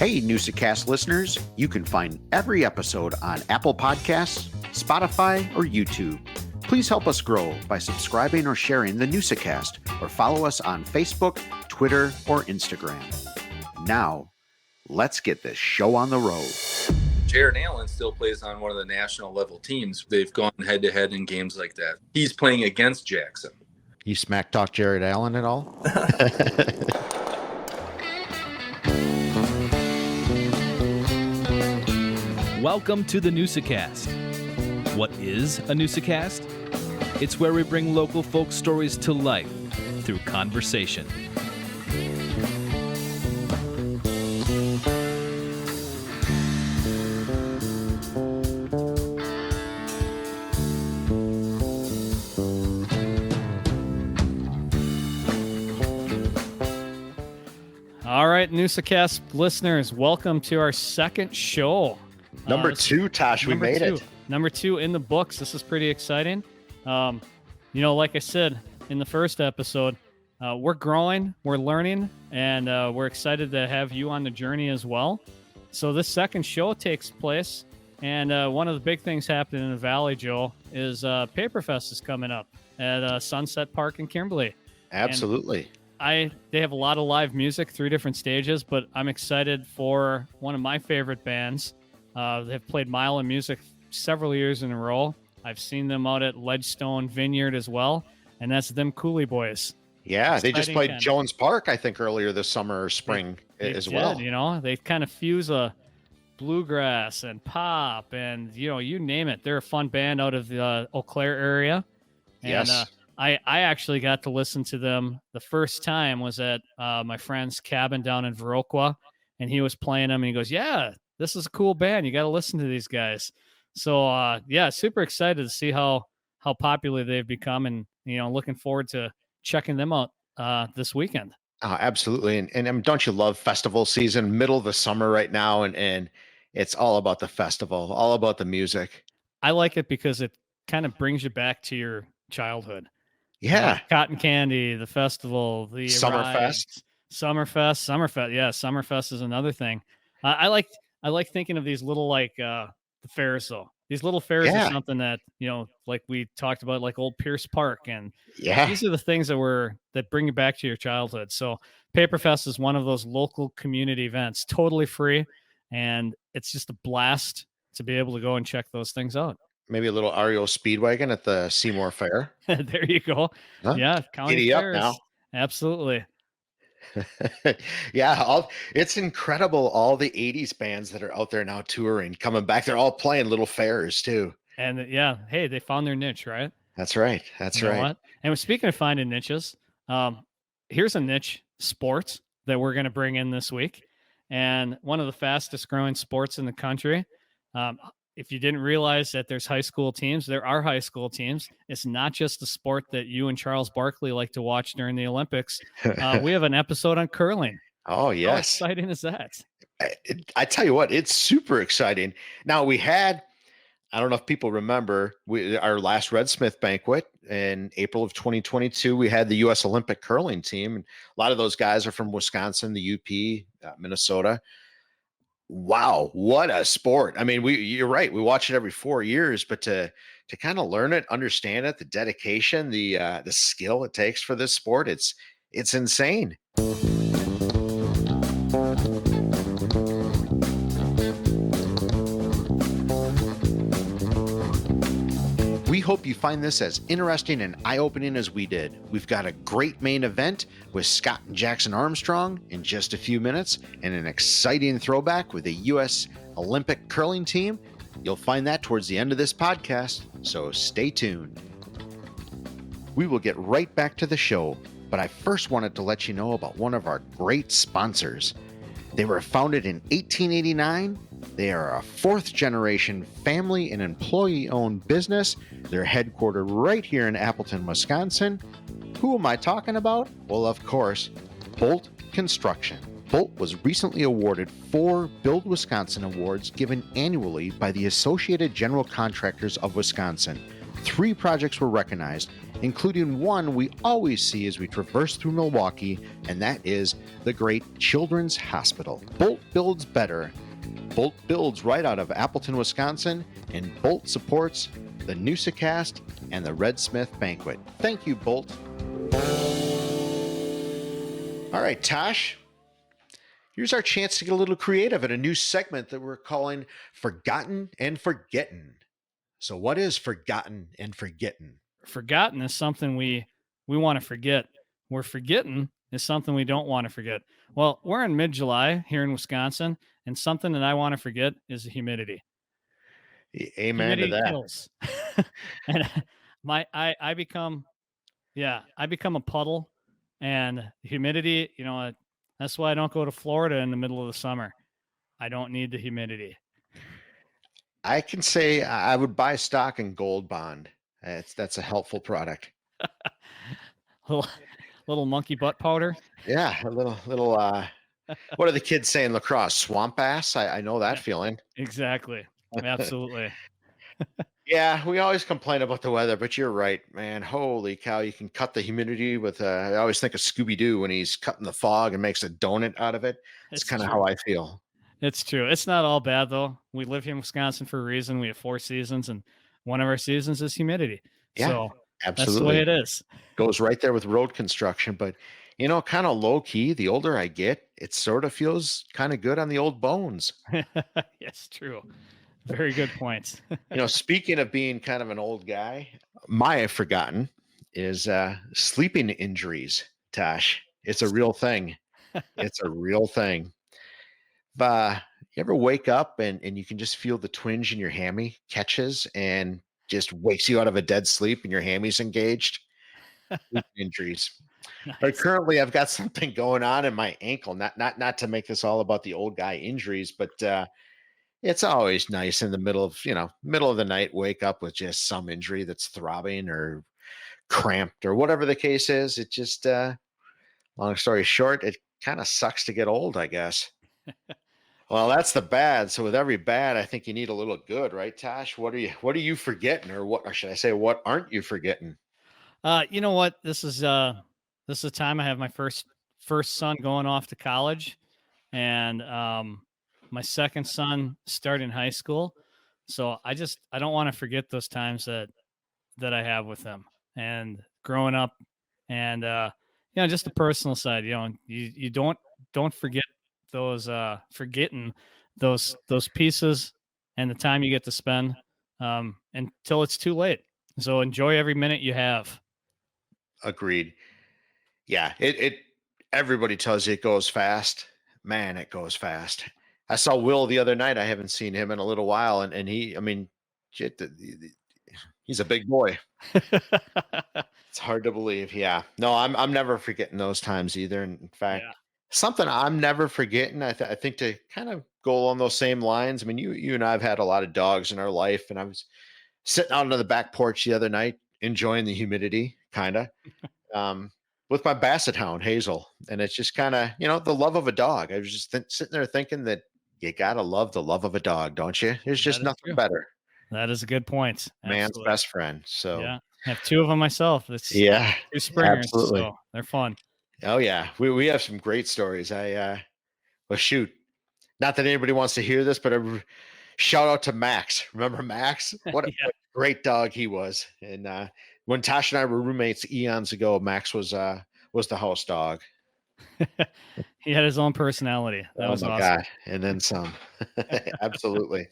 Hey, Newsa-Cast listeners, you can find every episode on Apple Podcasts, Spotify, or YouTube. Please help us grow by subscribing or sharing the Newsa-Cast, or follow us on Facebook, Twitter, or Instagram. Now, let's get this show on the road. Jared Allen still plays on one of the national level teams. They've gone head to head in games like that. He's playing against Jackson. You smack talk Jared Allen at all? Welcome to the Newsa-Cast. What is a Newsa-Cast? It's where we bring local folk stories to life through conversation. All right, Newsa-Cast listeners, welcome to our second show. Number two, Tosh, we made it. Number two in the books. This is pretty exciting. Like I said in the first episode, we're growing, we're learning, and we're excited to have you on the journey as well. So this second show takes place, and one of the big things happening in the Valley, Joe, is Paperfest is coming up at Sunset Park in Kimberly. Absolutely. They have a lot of live music, 3 different stages, but I'm excited for one of my favorite bands. They've played Mile of Music several years in a row. I've seen them out at Ledgestone Vineyard as well, and that's them Cooley Boys. Yeah, Exciting they just played kind. Jones Park, I think, earlier this summer or spring as well. You know, they kind of fuse a bluegrass and pop and, you name it. They're a fun band out of the Eau Claire area. And, Yes. I actually got to listen to them the first time was at my friend's cabin down in Viroqua, and he was playing them, and he goes, yeah, this is a cool band. You got to listen to these guys. So, super excited to see how popular they've become, and, looking forward to checking them out this weekend. Absolutely. And don't you love festival season, middle of the summer right now, and it's all about the festival, all about the music. I like it because it kind of brings you back to your childhood. Yeah. Cotton candy, the festival, the Summerfest. Summerfest. Yeah, Summerfest is another thing. I like thinking of these little the fairs though. These little fairs are something that like we talked about, like Old Pierce Park, and these are the things that bring you back to your childhood. So Paperfest is one of those local community events, totally free, and it's just a blast to be able to go and check those things out. Maybe a little REO Speedwagon at the Seymour Fair. There you go. Huh? Yeah, county Giddy fairs. up now. Absolutely. It's incredible, all the 80s bands that are out there now touring, coming back. They're all playing little fairs too. And hey, they found their niche, right? That's right. You know what? And speaking of finding niches, here's a niche sport that we're going to bring in this week, and one of the fastest growing sports in the country. If you didn't realize that there's high school teams, there are high school teams. It's not just a sport that you and Charles Barkley like to watch during the Olympics. We have an episode on curling. Oh, yes. How exciting is that? I tell you what, it's super exciting. Now, we had, I don't know if people remember, our last Red Smith Banquet in April of 2022. We had the U.S. Olympic curling team. And a lot of those guys are from Wisconsin, the UP, Minnesota. Wow, what a sport. I mean, you're right. We watch it every 4 years, but to kind of learn it, understand it, the dedication, the skill it takes for this sport, it's insane. We hope you find this as interesting and eye-opening as we did. We've got a great main event with Scott and Jackson Armstrong in just a few minutes, and an exciting throwback with the U.S. Olympic curling team. You'll find that towards the end of this podcast, so stay tuned. We will get right back to the show, but I first wanted to let you know about one of our great sponsors. They were founded in 1889. They are a 4th generation family and employee-owned business. They're headquartered right here in Appleton, Wisconsin. Who am I talking about? Well, of course, Bolt Construction. Bolt was recently awarded 4 Build Wisconsin awards given annually by the Associated General Contractors of Wisconsin. 3 projects were recognized, including one we always see as we traverse through Milwaukee, and that is the great Children's Hospital. Bolt builds better. Bolt builds right out of Appleton, Wisconsin, and Bolt supports the Newsa-Cast and the Red Smith Banquet. Thank you, Bolt. All right, Tosh, here's our chance to get a little creative in a new segment that we're calling Forgotten and Forgetting. So what is Forgotten and Forgetting? Forgotten is something we want to forget. We're forgetting is something we don't want to forget. Well, we're in mid-July here in Wisconsin, and something that I want to forget is the humidity. Amen to that. Kills. And I become a puddle, and humidity, that's why I don't go to Florida in the middle of the summer. I don't need the humidity. I can say I would buy stock in Gold Bond. That's a helpful product. little monkey butt powder. Yeah, a little what are the kids saying lacrosse? Swamp ass? I know that feeling. Exactly. Absolutely. Yeah, we always complain about the weather, but you're right, man. Holy cow, you can cut the humidity with I always think of Scooby-Doo when he's cutting the fog and makes a donut out of it. It's kind of how I feel. It's true. It's not all bad, though. We live here in Wisconsin for a reason. We have 4 seasons, and one of our seasons is humidity. Yeah, so absolutely. That's the way it is. Goes right there with road construction. But, kind of low key, the older I get, it sort of feels kind of good on the old bones. Yes, true. Very good points. Speaking of being kind of an old guy, my forgotten is sleeping injuries, Tosh. It's a real thing. It's a real thing. But you ever wake up and you can just feel the twinge in your hammy catches and just wakes you out of a dead sleep and your hammy's engaged? Injuries. Nice. But currently I've got something going on in my ankle. Not to make this all about the old guy injuries, but it's always nice in the middle of the night, wake up with just some injury that's throbbing or cramped or whatever the case is. It just long story short, it kind of sucks to get old, I guess. Well, that's the bad. So with every bad, I think you need a little good, right, Tosh? What are you forgetting, or should I say, what aren't you forgetting? You know what? This is a time I have my first son going off to college, and my second son starting high school. So I don't want to forget those times that I have with them and growing up, and just the personal side. You don't forget those forgetting those pieces and the time you get to spend until it's too late. So enjoy every minute you have. Agreed. Yeah, it everybody tells you it goes fast. Man, it goes fast. I saw Will the other night. I haven't seen him in a little while, and he, shit, he's a big boy. It's hard to believe. Yeah, no, I'm never forgetting those times either. And in fact, something I'm never forgetting. I think to kind of go along those same lines. You and I have had a lot of dogs in our life, and I was sitting out on the back porch the other night, enjoying the humidity, kind of. With my basset hound, Hazel. And it's just kind of, the love of a dog. I was just sitting there thinking that you got to love the love of a dog, don't you? There's just nothing better. That is a good point. Man's Absolutely. best friend. So yeah, I have 2 of them myself. It's 2 Springers, absolutely. So they're fun. Oh yeah. We have some great stories. Well, shoot, not that anybody wants to hear this, but a shout out to Max. Remember Max? What a great dog he was. And, when Tosh and I were roommates eons ago, Max was the house dog. He had his own personality. That was awesome. God. And then some. Absolutely.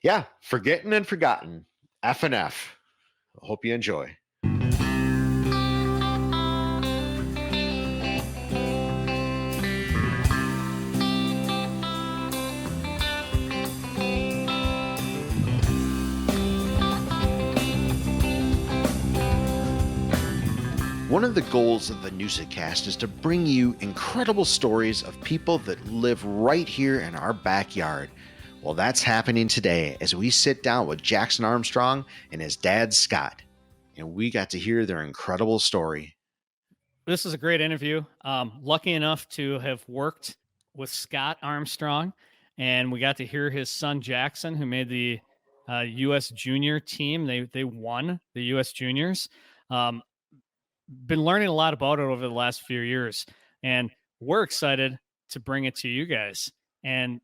Yeah. Forgetting and forgotten. F&F. Hope you enjoy. One of the goals of the Newsa-Cast is to bring you incredible stories of people that live right here in our backyard. Well, that's happening today as we sit down with Jackson Armstrong and his dad, Scott. And we got to hear their incredible story. This is a great interview. Lucky enough to have worked with Scott Armstrong, and we got to hear his son, Jackson, who made the U.S. junior team. They won the U.S. juniors. Been learning a lot about it over the last few years, and we're excited to bring it to you guys. And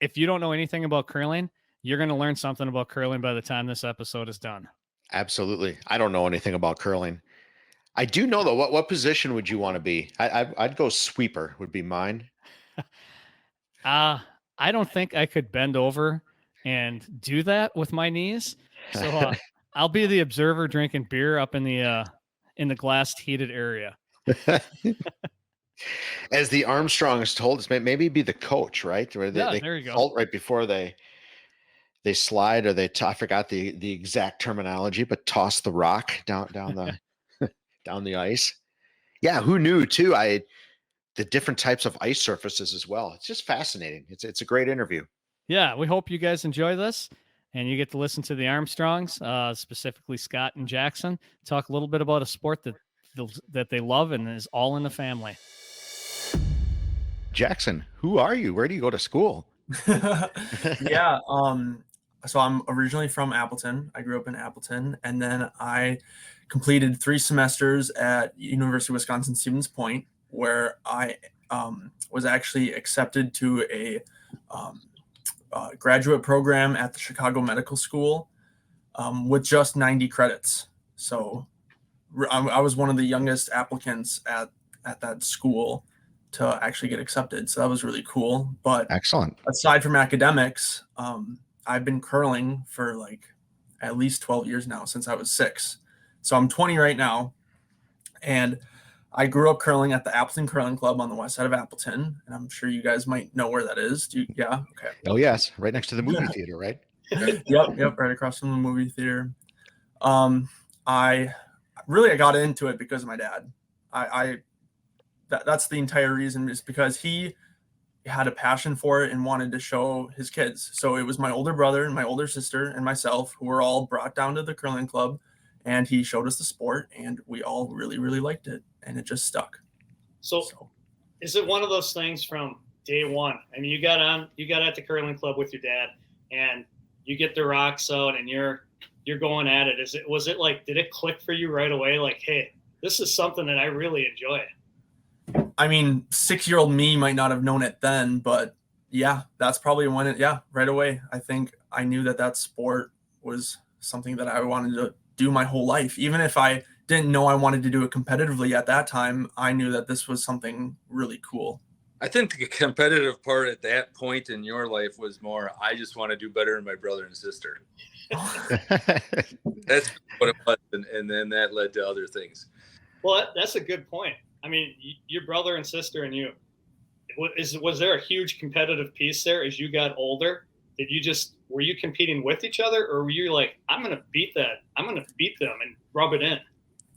if you don't know anything about curling, you're going to learn something about curling by the time this episode is done. Absolutely. I don't know anything about curling. I do know though. What position would you want to be? I'd go sweeper would be mine. I don't think I could bend over and do that with my knees. So I'll be the observer drinking beer up in the glassed heated area. As the Armstrongs told us, maybe be the coach, right? Where they there you go. consult right before they slide, or I forgot the exact terminology, but toss the rock down the down the ice. Yeah, who knew too? The different types of ice surfaces as well. It's just fascinating. It's a great interview. Yeah, we hope you guys enjoy this, and you get to listen to the Armstrongs, specifically Scott and Jackson, talk a little bit about a sport that they love and is all in the family. Jackson, who are you? Where do you go to school? Yeah. So I'm originally from Appleton. I grew up in Appleton, and then I completed 3 semesters at University of Wisconsin-Stevens Point, where I was actually accepted to a graduate program at the Chicago Medical School with just 90 credits. So I was one of the youngest applicants at that school to actually get accepted. So that was really cool. But excellent. Aside from academics, I've been curling for like at least 12 years now, since I was 6. So I'm 20 right now. And I grew up curling at the Appleton Curling Club on the west side of Appleton. And I'm sure you guys might know where that is. Yeah. Okay. Oh, yes. Right next to the movie theater, right? Yep. Right across from the movie theater. I got into it because of my dad. That's the entire reason, is because he had a passion for it and wanted to show his kids. So it was my older brother and my older sister and myself who were all brought down to the curling club, and he showed us the sport, and we all really, really liked it, and it just stuck. So is it one of those things from day one? I mean, you got at the curling club with your dad, and you get the rocks out and you're going at it. Was it like, did it click for you right away? Like, hey, this is something that I really enjoy. I mean, 6-year-old me might not have known it then, but yeah, that's probably when right away. I think I knew that sport was something that I wanted to do my whole life. Even if I didn't know I wanted to do it competitively at that time, I knew that this was something really cool. I think the competitive part at that point in your life was more, I just want to do better than my brother and sister. That's what it was. And then that led to other things. Well, that's a good point. I mean, your brother and sister and you, was there a huge competitive piece there as you got older? Were you competing with each other, or were you like, I'm going to beat that. I'm going to beat them and rub it in?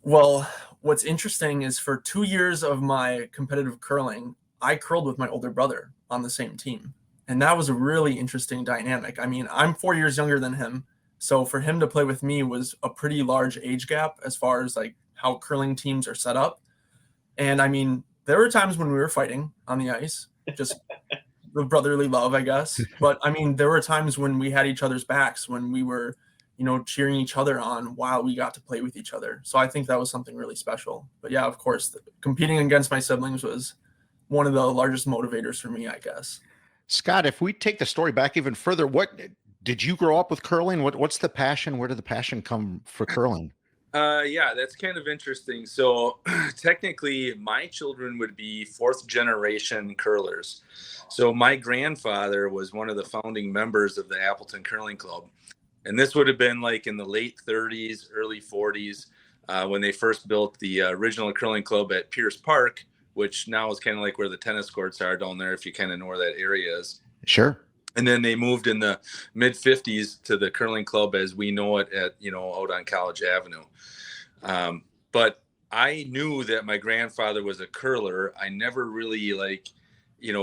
Well, what's interesting is for 2 years of my competitive curling, I curled with my older brother on the same team. And that was a really interesting dynamic. I mean, I'm 4 years younger than him. So for him to play with me was a pretty large age gap as far as like how curling teams are set up. And I mean, there were times when we were fighting on the ice, just the brotherly love, I guess. But I mean, there were times when we had each other's backs, when we were, cheering each other on while we got to play with each other. So I think that was something really special. But yeah, of course, competing against my siblings was one of the largest motivators for me, I guess. Scott, if we take the story back even further, what did you grow up with curling? What's the passion? Where did the passion come for curling? Yeah, that's kind of interesting. So technically my children would be 4th generation curlers. So my grandfather was one of the founding members of the Appleton Curling Club. And this would have been like in the late 30s, early 40s, when they first built the original curling club at Pierce Park, which now is kind of like where the tennis courts are down there, if you kind of know where that area is. Sure. And then they moved in the mid 50s to the curling club as we know it at, out on College Avenue. But I knew that my grandfather was a curler. I never really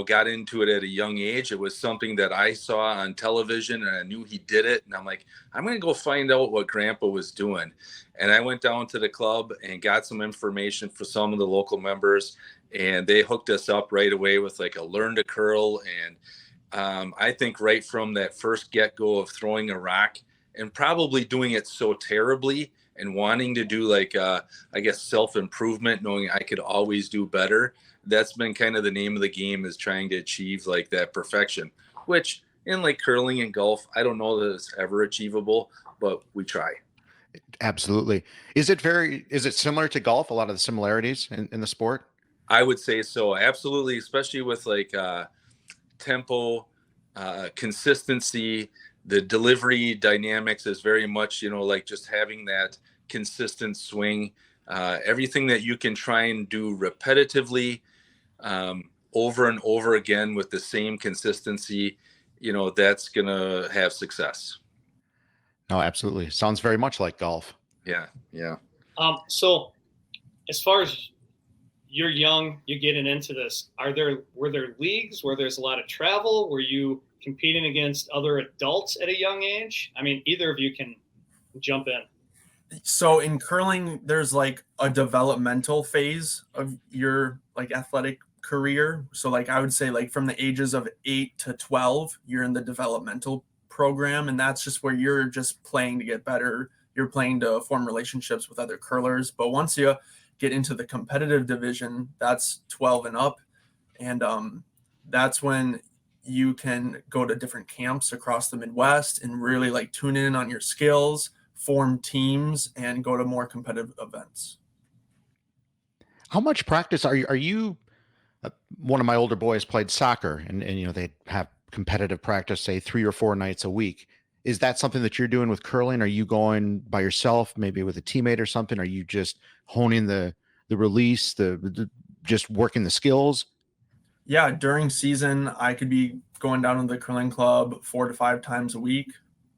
got into it at a young age. It was something that I saw on television and I knew he did it. And I'm like, I'm going to go find out what Grandpa was doing. And I went down to the club and got some information for some of the local members, and they hooked us up right away with like a learn to curl. And I think right from that first get-go of throwing a rock and probably doing it so terribly and wanting to do like, I guess, self-improvement, knowing I could always do better. That's been kind of the name of the game, is trying to achieve like that perfection, which in like curling and golf, I don't know that it's ever achievable, but we try. Absolutely. Is it similar to golf? A lot of the similarities in the sport? I would say so. Absolutely. Especially with like tempo, consistency, the delivery dynamics is very much, like just having that consistent swing, everything that you can try and do repetitively, over and over again with the same consistency, that's going to have success. No, absolutely. Sounds very much like golf. Yeah. Yeah. So as far as you're young, you're getting into this, were there leagues where there's a lot of travel? Were you competing against other adults at a young age? I mean, either of you can jump in. So in curling, there's like a developmental phase of your like athletic career. So like I would say like from the ages of 8 to 12, you're in the developmental program, and that's just where you're just playing to get better. You're playing to form relationships with other curlers. But once you get into the competitive division, that's 12 and up, and that's when you can go to different camps across the Midwest and really like tune in on your skills, form teams, and go to more competitive events. How much practice are you one of my older boys played soccer, and they have competitive practice, say 3 or 4 nights a week. Is that something that you're doing with curling? Are you going by yourself, maybe with a teammate or something? Are you just honing the release, the just working the skills? Yeah, during season, I could be going down to the curling club 4 to 5 times a week.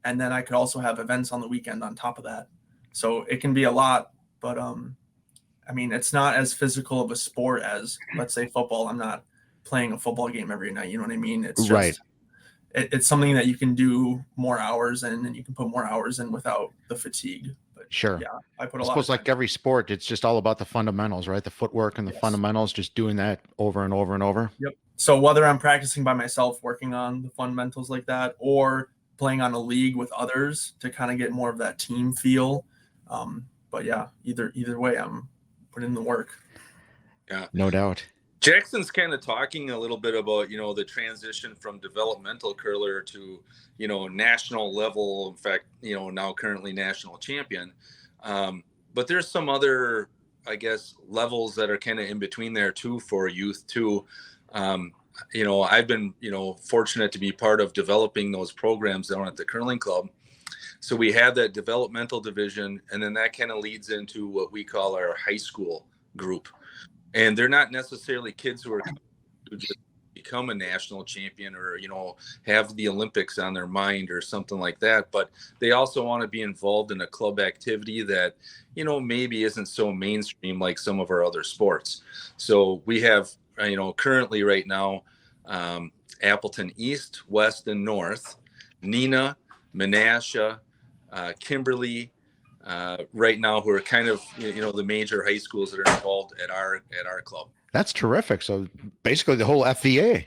And then I could also have events on the weekend on top of that. So it can be a lot, but I mean, it's not as physical of a sport as, let's say, football. I'm not playing a football game every night. You know what I mean? It's just, right. It's something that you can do more hours in, and you can put more hours in without the fatigue. But sure. Yeah, I put I a lot suppose of time. like every sport, it's just all about the fundamentals, right? The footwork and the fundamentals, just doing that over and over and over. Yep. So whether I'm practicing by myself, working on the fundamentals like that, or playing on a league with others to kind of get more of that team feel. But yeah, either way, I'm putting in the work. Yeah, no doubt. Jackson's kind of talking a little bit about, the transition from developmental curler to, national level. In fact, now currently national champion. But there's some other, I guess, levels that are kind of in between there too for youth too. I've been, fortunate to be part of developing those programs down at the curling club. So we have that developmental division, and then that kind of leads into what we call our high school group. And they're not necessarily kids who just become a national champion or, have the Olympics on their mind or something like that. But they also want to be involved in a club activity that, maybe isn't so mainstream like some of our other sports. So we have, currently right now, Appleton East, West, and North, Neenah, Menasha, Kimberly, right now, who are kind of, the major high schools that are involved at our club. That's terrific. So basically the whole FVA.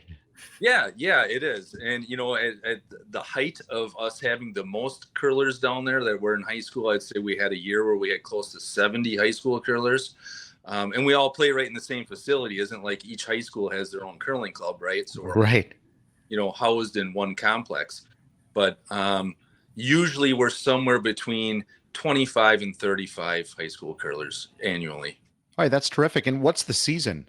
Yeah, it is. And, at the height of us having the most curlers down there that were in high school, I'd say we had a year where we had close to 70 high school curlers. And we all play right in the same facility. Isn't like each high school has their own curling club, right? So we're, right. Housed in one complex. But usually we're somewhere between 25 and 35 high school curlers annually. All right, that's terrific. And what's the season?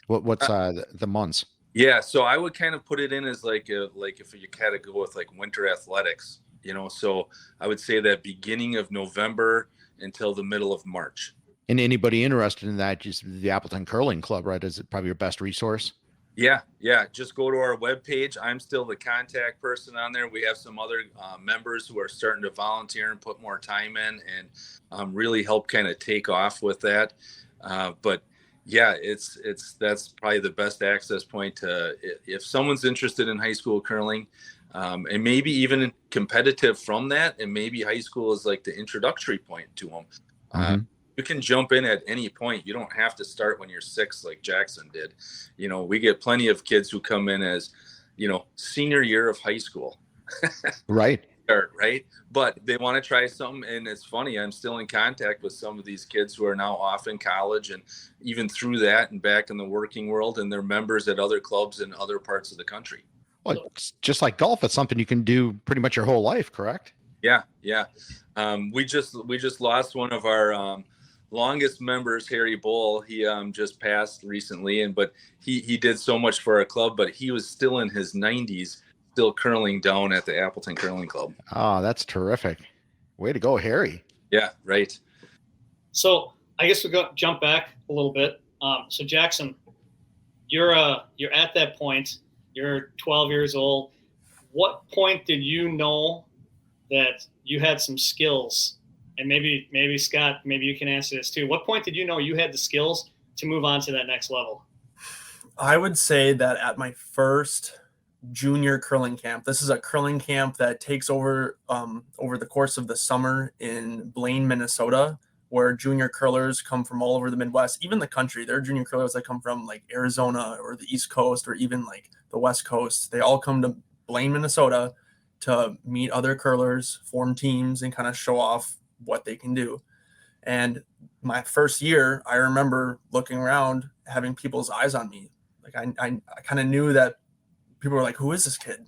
What's the months? Yeah, so I would kind of put it in as like if you kind of go with like winter athletics, so I would say that beginning of November until the middle of March. And anybody interested in that, just the Appleton Curling Club, right? Is it probably your best resource? Yeah. Just go to our webpage. I'm still the contact person on there. We have some other members who are starting to volunteer and put more time in and really help kind of take off with that. But yeah, that's probably the best access point to, if someone's interested in high school curling, and maybe even competitive from that, and maybe high school is like the introductory point to them. Mm-hmm. You can jump in at any point. You don't have to start when you're 6 like Jackson did. We get plenty of kids who come in as, senior year of high school. Right. start, right? But they want to try something, and it's funny. I'm still in contact with some of these kids who are now off in college, and even through that, and back in the working world, and they're members at other clubs in other parts of the country. Well, it's just like golf. It's something you can do pretty much your whole life, correct? Yeah. We just lost one of our longest members, Harry Bull. He just passed recently, but he did so much for our club, but he was still in his 90s, still curling down at the Appleton Curling Club. Oh, that's terrific. Way to go, Harry. Yeah, right. So I guess we jump back a little bit. So Jackson, you're at that point. You're 12 years old. What point did you know that you had some skills? And maybe Scott, maybe you can answer this too. What point did you know you had the skills to move on to that next level? I would say that at my first junior curling camp, this is a curling camp that takes over the course of the summer in Blaine, Minnesota, where junior curlers come from all over the Midwest, even the country. There are junior curlers that come from like Arizona or the East Coast or even like the West Coast. They all come to Blaine, Minnesota to meet other curlers, form teams, and kind of show off what they can do. And my first year, I remember looking around, having people's eyes on me. Like I kind of knew that people were like, who is this kid?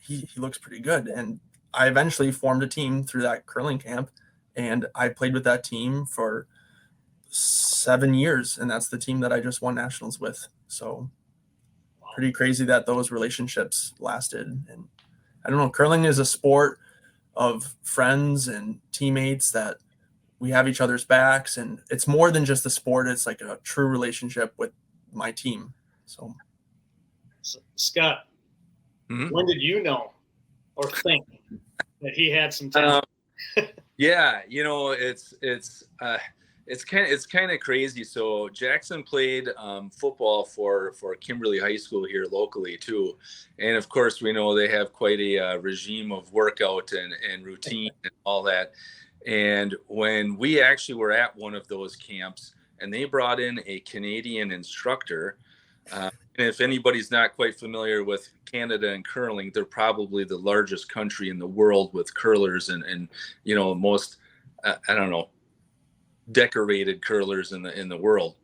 He looks pretty good. And I eventually formed a team through that curling camp, and I played with that team for 7 years. And that's the team that I just won nationals with. So pretty crazy that those relationships lasted. And I don't know, curling is a sport of friends and teammates that we have each other's backs, and it's more than just a sport. It's like a true relationship with my team. So Scott, when did you know or think that he had some talent? Yeah, it's kind of crazy. So Jackson played football for Kimberly High School here locally too, and of course we know they have quite a regime of workout and routine and all that. And when we actually were at one of those camps, and they brought in a Canadian instructor, and if anybody's not quite familiar with Canada and curling, they're probably the largest country in the world with curlers and most decorated curlers in the world.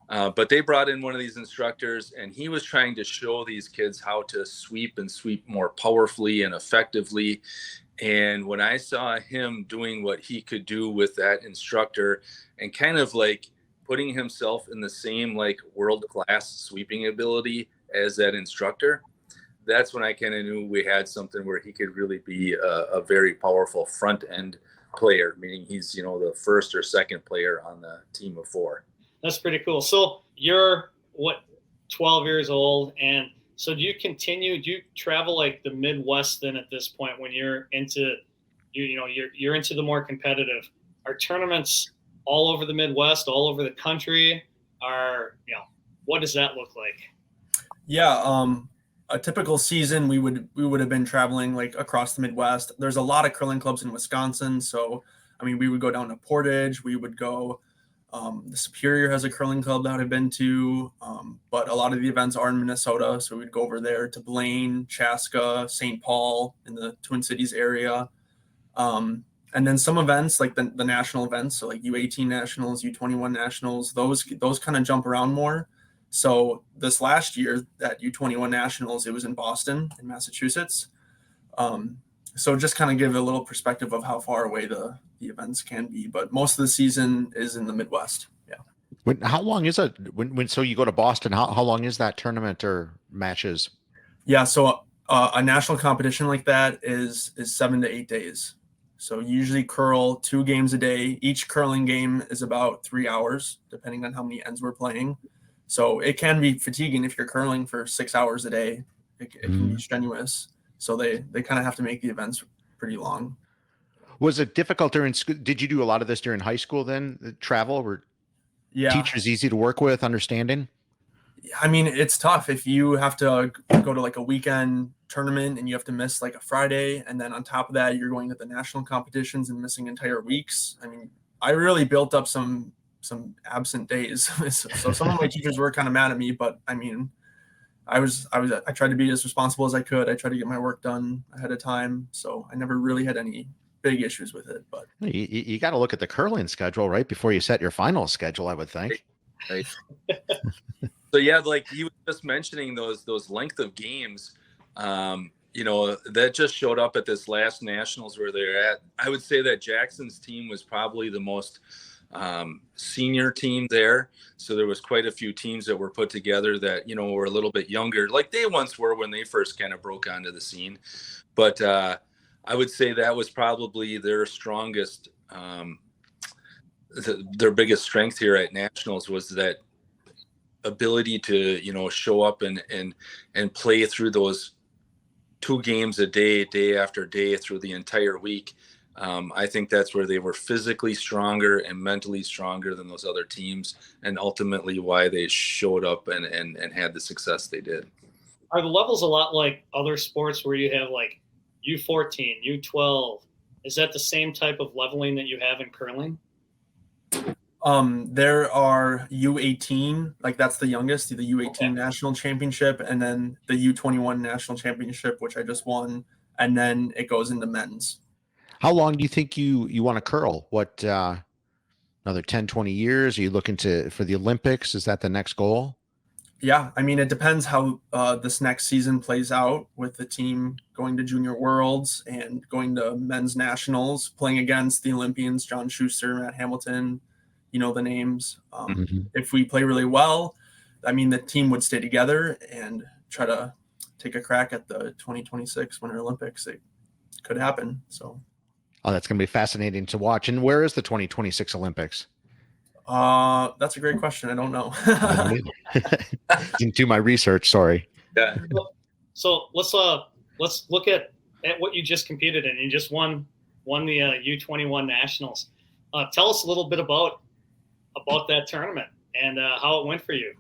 But they brought in one of these instructors, and he was trying to show these kids how to sweep more powerfully and effectively. And when I saw him doing what he could do with that instructor and kind of like putting himself in the same like world-class sweeping ability as that instructor, that's when I kind of knew we had something where he could really be a very powerful front end player, meaning he's, the first or second player on the team of 4. That's pretty cool. So you're 12 years old, and so do you travel like the Midwest then at this point when you're into you're into the more competitive? Are tournaments all over the Midwest, all over the country? What does that look like? Yeah, a typical season we would have been traveling like across the Midwest. There's a lot of curling clubs in Wisconsin, so I mean we would go down to Portage, we would go the Superior has a curling club that I've been to, but a lot of the events are in Minnesota, so we'd go over there to Blaine, Chaska, St. Paul in the Twin Cities area. And then some events like the national events, so like U18 nationals, U21 nationals, those kind of jump around more. So this last year at U21 nationals, it was in Boston in Massachusetts. So just kind of give a little perspective of how far away the events can be, but most of the season is in the Midwest. Yeah. How long is it so you go to Boston? How long is that tournament or matches? Yeah. So a national competition like that is 7 to 8 days. So usually curl 2 games a day. Each curling game is about 3 hours, depending on how many ends we're playing. So it can be fatiguing if you're curling for 6 hours a day. It can be strenuous. So they kind of have to make the events pretty long. Was it difficult during school? Did you do a lot of this during high school then? The travel? Were teachers easy to work with, understanding? I mean, it's tough if you have to go to like a weekend tournament and you have to miss like a Friday. And then on top of that, you're going to the national competitions and missing entire weeks. I mean, I really built up some absent days. So some of my teachers were kind of mad at me, but I mean, I tried to be as responsible as I could. I tried to get my work done ahead of time. So I never really had any big issues with it. But you got to look at the curling schedule right before you set your final schedule, I would think. Right. So yeah, like you were just mentioning those length of games, that just showed up at this last nationals where they're at. I would say that Jackson's team was probably the most senior team there. So there was quite a few teams that were put together that, were a little bit younger, like they once were when they first kind of broke onto the scene. But I would say that was probably their strongest, their biggest strength here at nationals was that ability to, show up and play through those 2 games a day after day through the entire week. I think that's where they were physically stronger and mentally stronger than those other teams, and ultimately why they showed up and had the success they did. Are the levels a lot like other sports where you have like U14, U12? Is that the same type of leveling that you have in curling? There are U18, like that's the youngest, the U18 national championship, and then the U21 national championship, which I just won, and then it goes into men's. How long do you think you want to curl? What, another 10, 20 years? Are you looking for the Olympics? Is that the next goal? Yeah, I mean, it depends how this next season plays out with the team going to Junior Worlds and going to men's nationals, playing against the Olympians, John Schuster, Matt Hamilton, the names. If we play really well, I mean, the team would stay together and try to take a crack at the 2026 Winter Olympics. It could happen. So, that's going to be fascinating to watch. And where is the 2026 Olympics? That's a great question. I don't know. Didn't do my research. Sorry. Yeah. So let's look at what you just competed in. You just won the U21 nationals. Tell us a little bit about that tournament and how it went for you.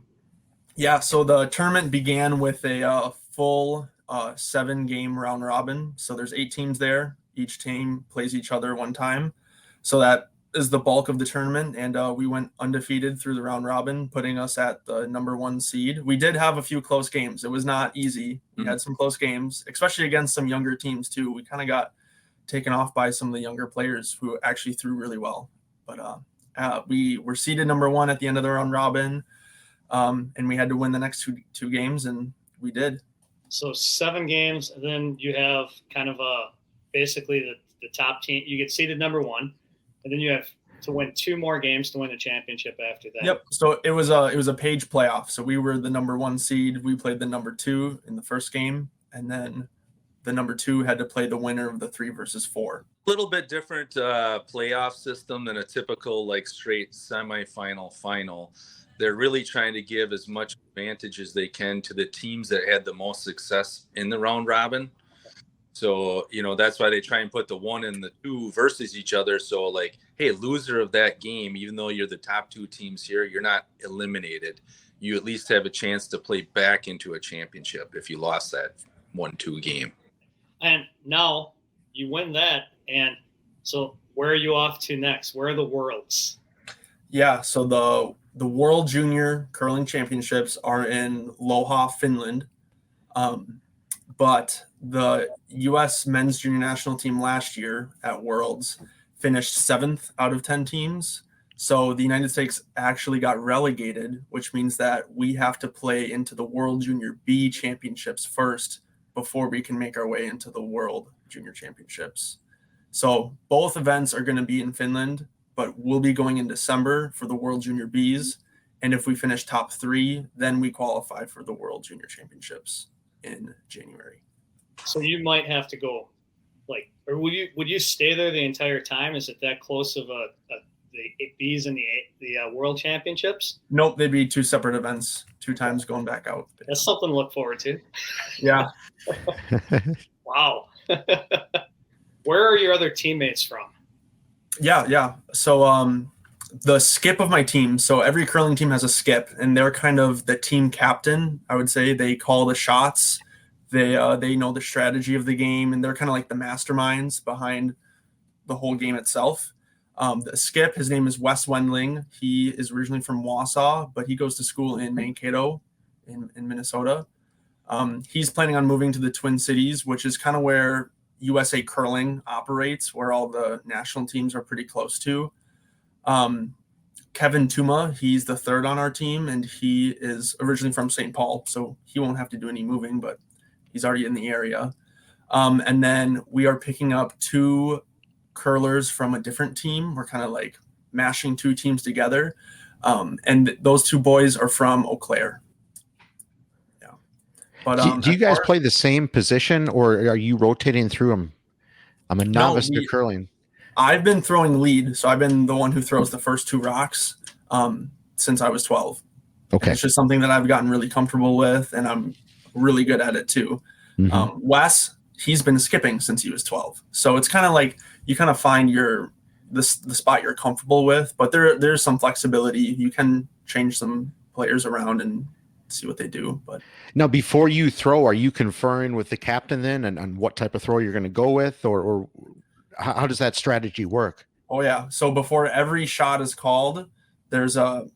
Yeah, so the tournament began with a full 7-game round robin. So there's 8 teams there. Each team plays each other one time. So that is the bulk of the tournament. And we went undefeated through the round robin, putting us at the number 1 seed. We did have a few close games. It was not easy. We had some close games, especially against some younger teams too. We kind of got taken off by some of the younger players who actually threw really well. But we were seeded number 1 at the end of the round robin. And we had to win the next two games, and we did. So 7 games, and then you have kind of basically the top team. You get seeded number 1, and then you have to win 2 more games to win the championship after that. Yep. So it was a page playoff. So we were the number 1 seed. We played the number 2 in the first game, and then the number 2 had to play the winner of the 3 versus 4. Little bit different playoff system than a typical like straight semifinal final. They're really trying to give as much advantage as they can to the teams that had the most success in the round robin. So, that's why they try and put the 1 and the 2 versus each other. So like, hey, loser of that game, even though you're the top 2 teams here, you're not eliminated. You at least have a chance to play back into a championship if you lost that 1-2 game. And now you win that. And so where are you off to next? Where are the worlds? Yeah. So the World Junior Curling Championships are in Lohja, Finland. But the U.S. men's junior national team last year at Worlds finished 7th out of 10 teams. So the United States actually got relegated, which means that we have to play into the World Junior B Championships first before we can make our way into the World Junior Championships. So both events are going to be in Finland, but we'll be going in December for the World Junior Bs. And if we finish top 3, then we qualify for the World Junior Championships in January. So you might have to go, or would you stay there the entire time? Is it that close of the Bs and the World Championships? Nope, they'd be 2 separate events, 2 times going back out. That's something to look forward to. Yeah. Wow. Where are your other teammates from? Yeah. So the skip of my team, so every curling team has a skip, and they're kind of the team captain, I would say. They call the shots. They know the strategy of the game, and they're kind of like the masterminds behind the whole game itself. The skip, his name is Wes Wendling. He is originally from Wausau, but he goes to school in Mankato in Minnesota. He's planning on moving to the Twin Cities, which is kind of where USACurling operates, where all the national teams are pretty close to. Kevin Tuma, he's the third on our team, and he is originally from St. Paul, so he won't have to do any moving, but he's already in the area. And then we are picking up 2 curlers from a different team. We're kind of like mashing 2 teams together. And those 2 boys are from Eau Claire. Yeah. But do you guys play the same position, or are you rotating through them? I'm a novice to curling. I've been throwing lead, so I've been the one who throws the first 2 rocks since I was 12. Okay. And it's just something that I've gotten really comfortable with, and I'm really good at it too. Mm-hmm. Wes, he's been skipping since he was 12. So it's kind of like you kind of find the spot you're comfortable with, but there's some flexibility. You can change some players around and see what they do. But now, before you throw, are you conferring with the captain then and what type of throw you're going to go with, or how does that strategy work? Oh yeah. So before every shot is called, there's the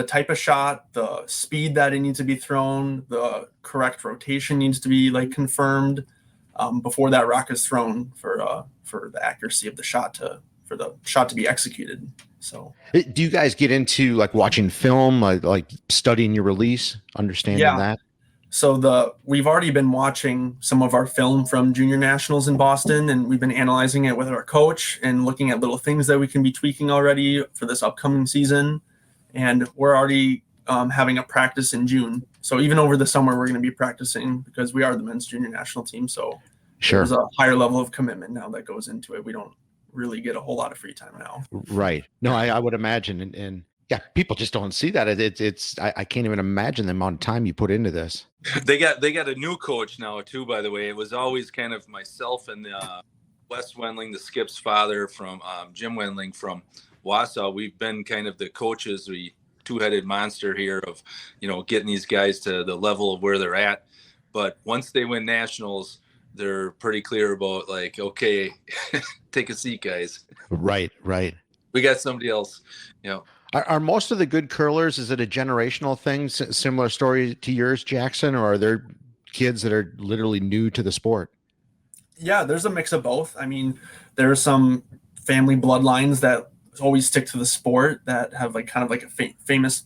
type of shot, the speed that it needs to be thrown, the correct rotation needs to be like confirmed before that rock is thrown for the accuracy of the shot for the shot to be executed. So do you guys get into like watching film, like studying your release, understanding that? So we've already been watching some of our film from junior nationals in Boston, and we've been analyzing it with our coach and looking at little things that we can be tweaking already for this upcoming season. And we're already having a practice in June. So even over the summer, we're going to be practicing because we are the men's junior national team. So there's a higher level of commitment now that goes into it. We don't really get a whole lot of free time now. Right. No, I would imagine. And yeah, people just don't see that. I can't even imagine the amount of time you put into this. They got a new coach now too, by the way. It was always kind of myself and Wes Wendling, the skip's father, from Jim Wendling from Wausau. We've been kind of the coaches, the 2-headed monster here of, getting these guys to the level of where they're at. But once they win nationals, they're pretty clear about like, okay, take a seat, guys. Right. We got somebody else, Are most of the good curlers, is it a generational thing, similar story to yours, Jackson, or are there kids that are literally new to the sport? Yeah, there's a mix of both. I mean, there are some family bloodlines that always stick to the sport that have like kind of like a famous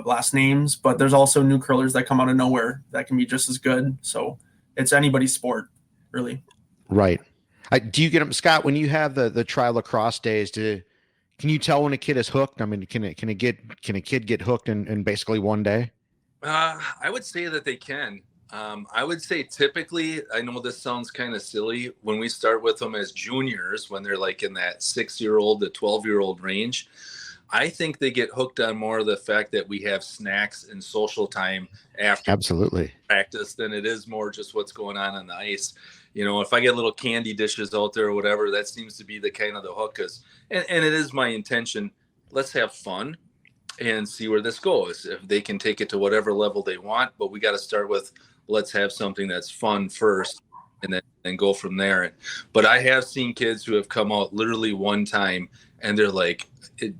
last names, but there's also new curlers that come out of nowhere that can be just as good. So it's anybody's sport, really. Right. Do you get them, Scott, when you have the tri lacrosse days, can you tell when a kid is hooked? I mean, can a kid get hooked in basically one day? I would say that they can. I would say typically, I know this sounds kind of silly, when we start with them as juniors, when they're like in that 6-year-old to 12-year-old range, I think they get hooked on more of the fact that we have snacks and social time after practice than it is more just what's going on the ice. If I get little candy dishes out there or whatever, that seems to be the kind of the hook. And it is my intention. Let's have fun and see where this goes. If they can take it to whatever level they want, but we got to start with, let's have something that's fun first and then go from there. But I have seen kids who have come out literally one time and they're like,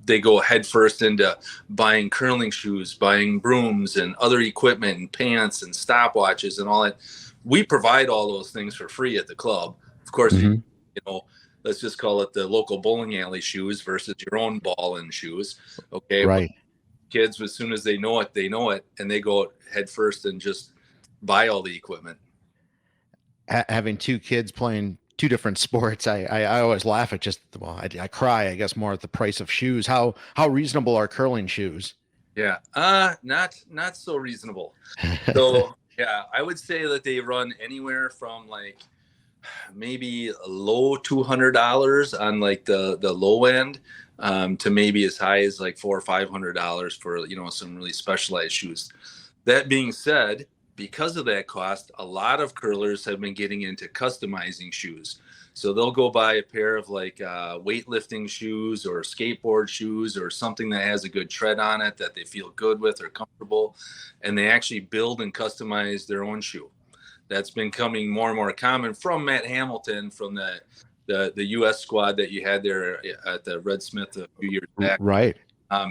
they go head first into buying curling shoes, buying brooms and other equipment and pants and stopwatches and all that. We provide all those things for free at the club. Of course, let's just call it the local bowling alley shoes versus your own ball and shoes. Okay. Right. But kids, as soon as they know it, and they go head first and just buy all the equipment. Having 2 kids playing 2 different sports, I always laugh at I cry, I guess, more at the price of shoes. How reasonable are curling shoes? Yeah. Not so reasonable. So yeah, I would say that they run anywhere from like maybe low $200 on like the low end to maybe as high as like $400 or $500 for some really specialized shoes. That being said, because of that cost, a lot of curlers have been getting into customizing shoes. So they'll go buy a pair of like weightlifting shoes or skateboard shoes or something that has a good tread on it that they feel good with or comfortable. And they actually build and customize their own shoe. That's been coming more and more common from Matt Hamilton, from the US squad that you had there at the Red Smith a few years back. Right.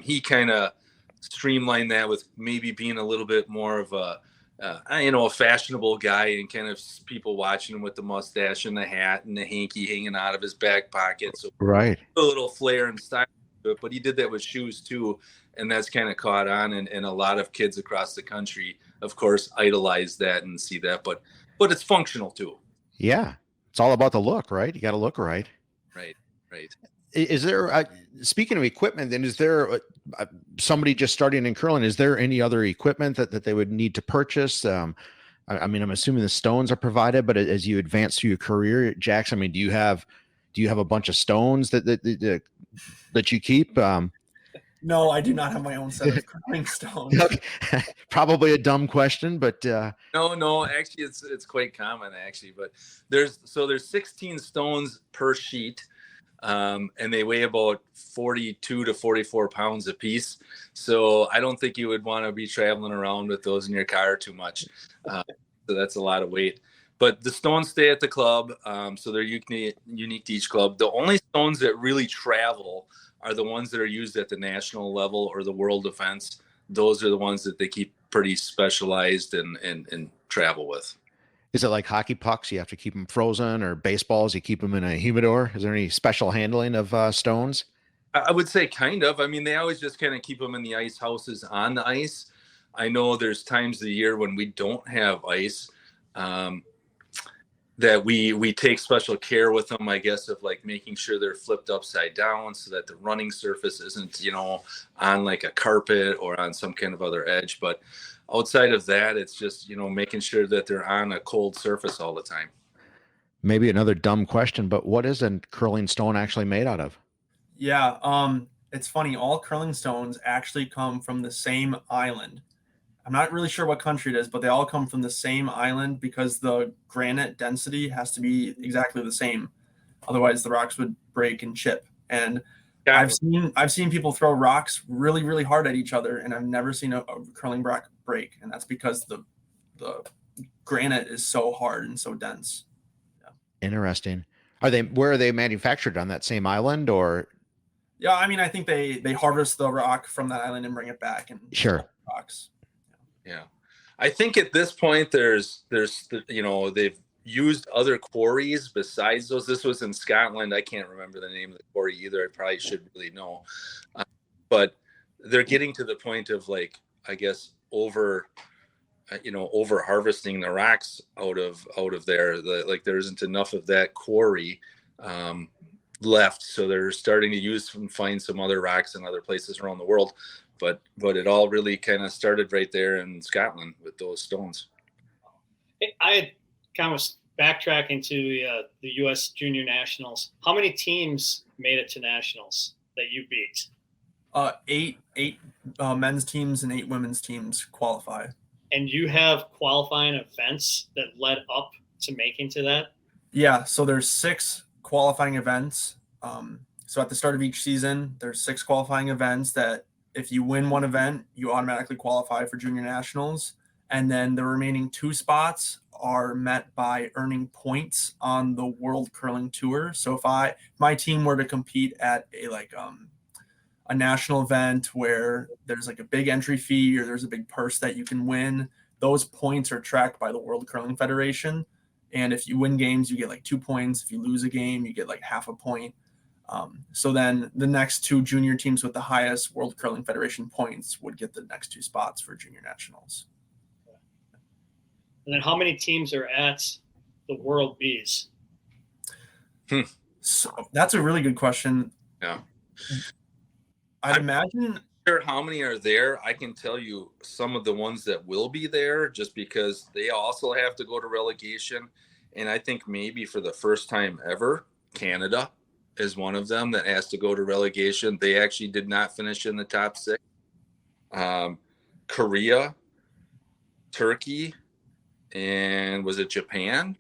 He kind of streamlined that with maybe being a little bit more of a a fashionable guy, and kind of people watching him with the mustache and the hat and the hanky hanging out of his back pocket. So Right. a little flair and style to it, but he did that with shoes too. And that's kind of caught on. And a lot of kids across the country, of course, idolize that and see that, but it's functional too. Yeah. It's all about the look, right? You got to look right. Right. Is there, speaking of equipment, then is there somebody just starting in curling? Is there any other equipment that they would need to purchase? I mean, I'm assuming the stones are provided, but as you advance through your career, Jax, I mean, do you have a bunch of stones that you keep? No, I do not have my own set of curling stones. Okay. Probably a dumb question, but no, actually it's quite common actually, but there's 16 stones per sheet. And they weigh about 42 to 44 pounds a piece. So I don't think you would want to be traveling around with those in your car too much. So that's a lot of weight. But the stones stay at the club, so they're unique to each club. The only stones that really travel are the ones that are used at the national level or the world events. Those are the ones that they keep pretty specialized and travel with. is it like hockey pucks? You have to keep them frozen, or baseballs, you keep them in a humidor? Is there any special handling of stones? I would say kind of. I mean, they always just kind of keep them in the ice houses on the ice. I know there's times of the year when we don't have ice, that we take special care with them, I guess, of like making sure they're flipped upside down so that the running surface isn't, on like a carpet or on some kind of other edge. But outside of that, it's just, making sure that they're on a cold surface all the time. Maybe another dumb question, but what is a curling stone actually made out of? Yeah, it's funny. All curling stones actually come from the same island. I'm not really sure what country it is, but they all come from the same island because the granite density has to be exactly the same. Otherwise, the rocks would break and chip. And I've seen people throw rocks really, really hard at each other, and I've never seen a curling rock break. And that's because the granite is so hard and so dense. Yeah. Interesting. Where are they manufactured, on that same island, or? Yeah, I mean, I think they harvest the rock from that island and bring it back and sure rocks. Yeah. I think at this point there's they've used other quarries besides those. This was in Scotland. I can't remember the name of the quarry either. I probably should really know. But they're getting to the point of, like, I guess, over harvesting the rocks out of there. There isn't enough of that quarry left. So they're starting to find some other rocks in other places around the world. But it all really kind of started right there in Scotland with those stones. I had kind of backtracking to the U.S. Junior Nationals. How many teams made it to Nationals that you beat? 8 men's teams and 8 women's teams qualify. And you have qualifying events that led up to making to that? Yeah, so there's 6 qualifying events. So at the start of each season, there's 6 qualifying events that if you win one event, you automatically qualify for Junior Nationals. And then the remaining 2 spots are met by earning points on the World Curling Tour. So if my team were to compete at a national event where there's like a big entry fee or there's a big purse that you can win, those points are tracked by the World Curling Federation. And if you win games, you get like 2 points. If you lose a game, you get like half a point. So then the next 2 junior teams with the highest World Curling Federation points would get the next 2 spots for Junior Nationals. And then how many teams are at the World Bees? So that's a really good question. Yeah. I'd imagine. Sure how many are there. I can tell you some of the ones that will be there just because they also have to go to relegation. And I think maybe for the first time ever, Canada is one of them that has to go to relegation. They actually did not finish in the top 6. Korea, Turkey, and was it Japan?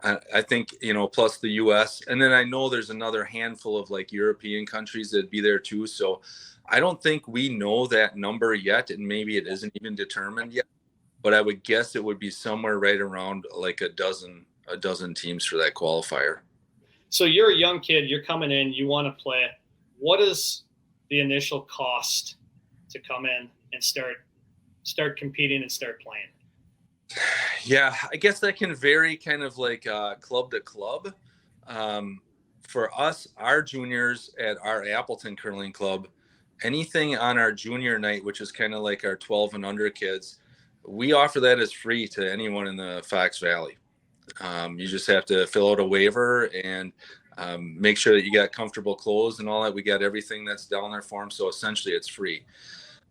I think, plus the US. And then I know there's another handful of like European countries that'd be there too. So I don't think we know that number yet. And maybe it isn't even determined yet, but I would guess it would be somewhere right around like a dozen teams for that qualifier. So you're a young kid, you're coming in, you want to play. What is the initial cost to come in and start competing and start playing? Yeah, I guess that can vary kind of like club to club. For us, our juniors at our Appleton Curling Club, anything on our junior night, which is kind of like our 12 and under kids, we offer that as free to anyone in the Fox Valley. You just have to fill out a waiver and make sure that you got comfortable clothes and all that. We got everything that's down there for them. So essentially it's free.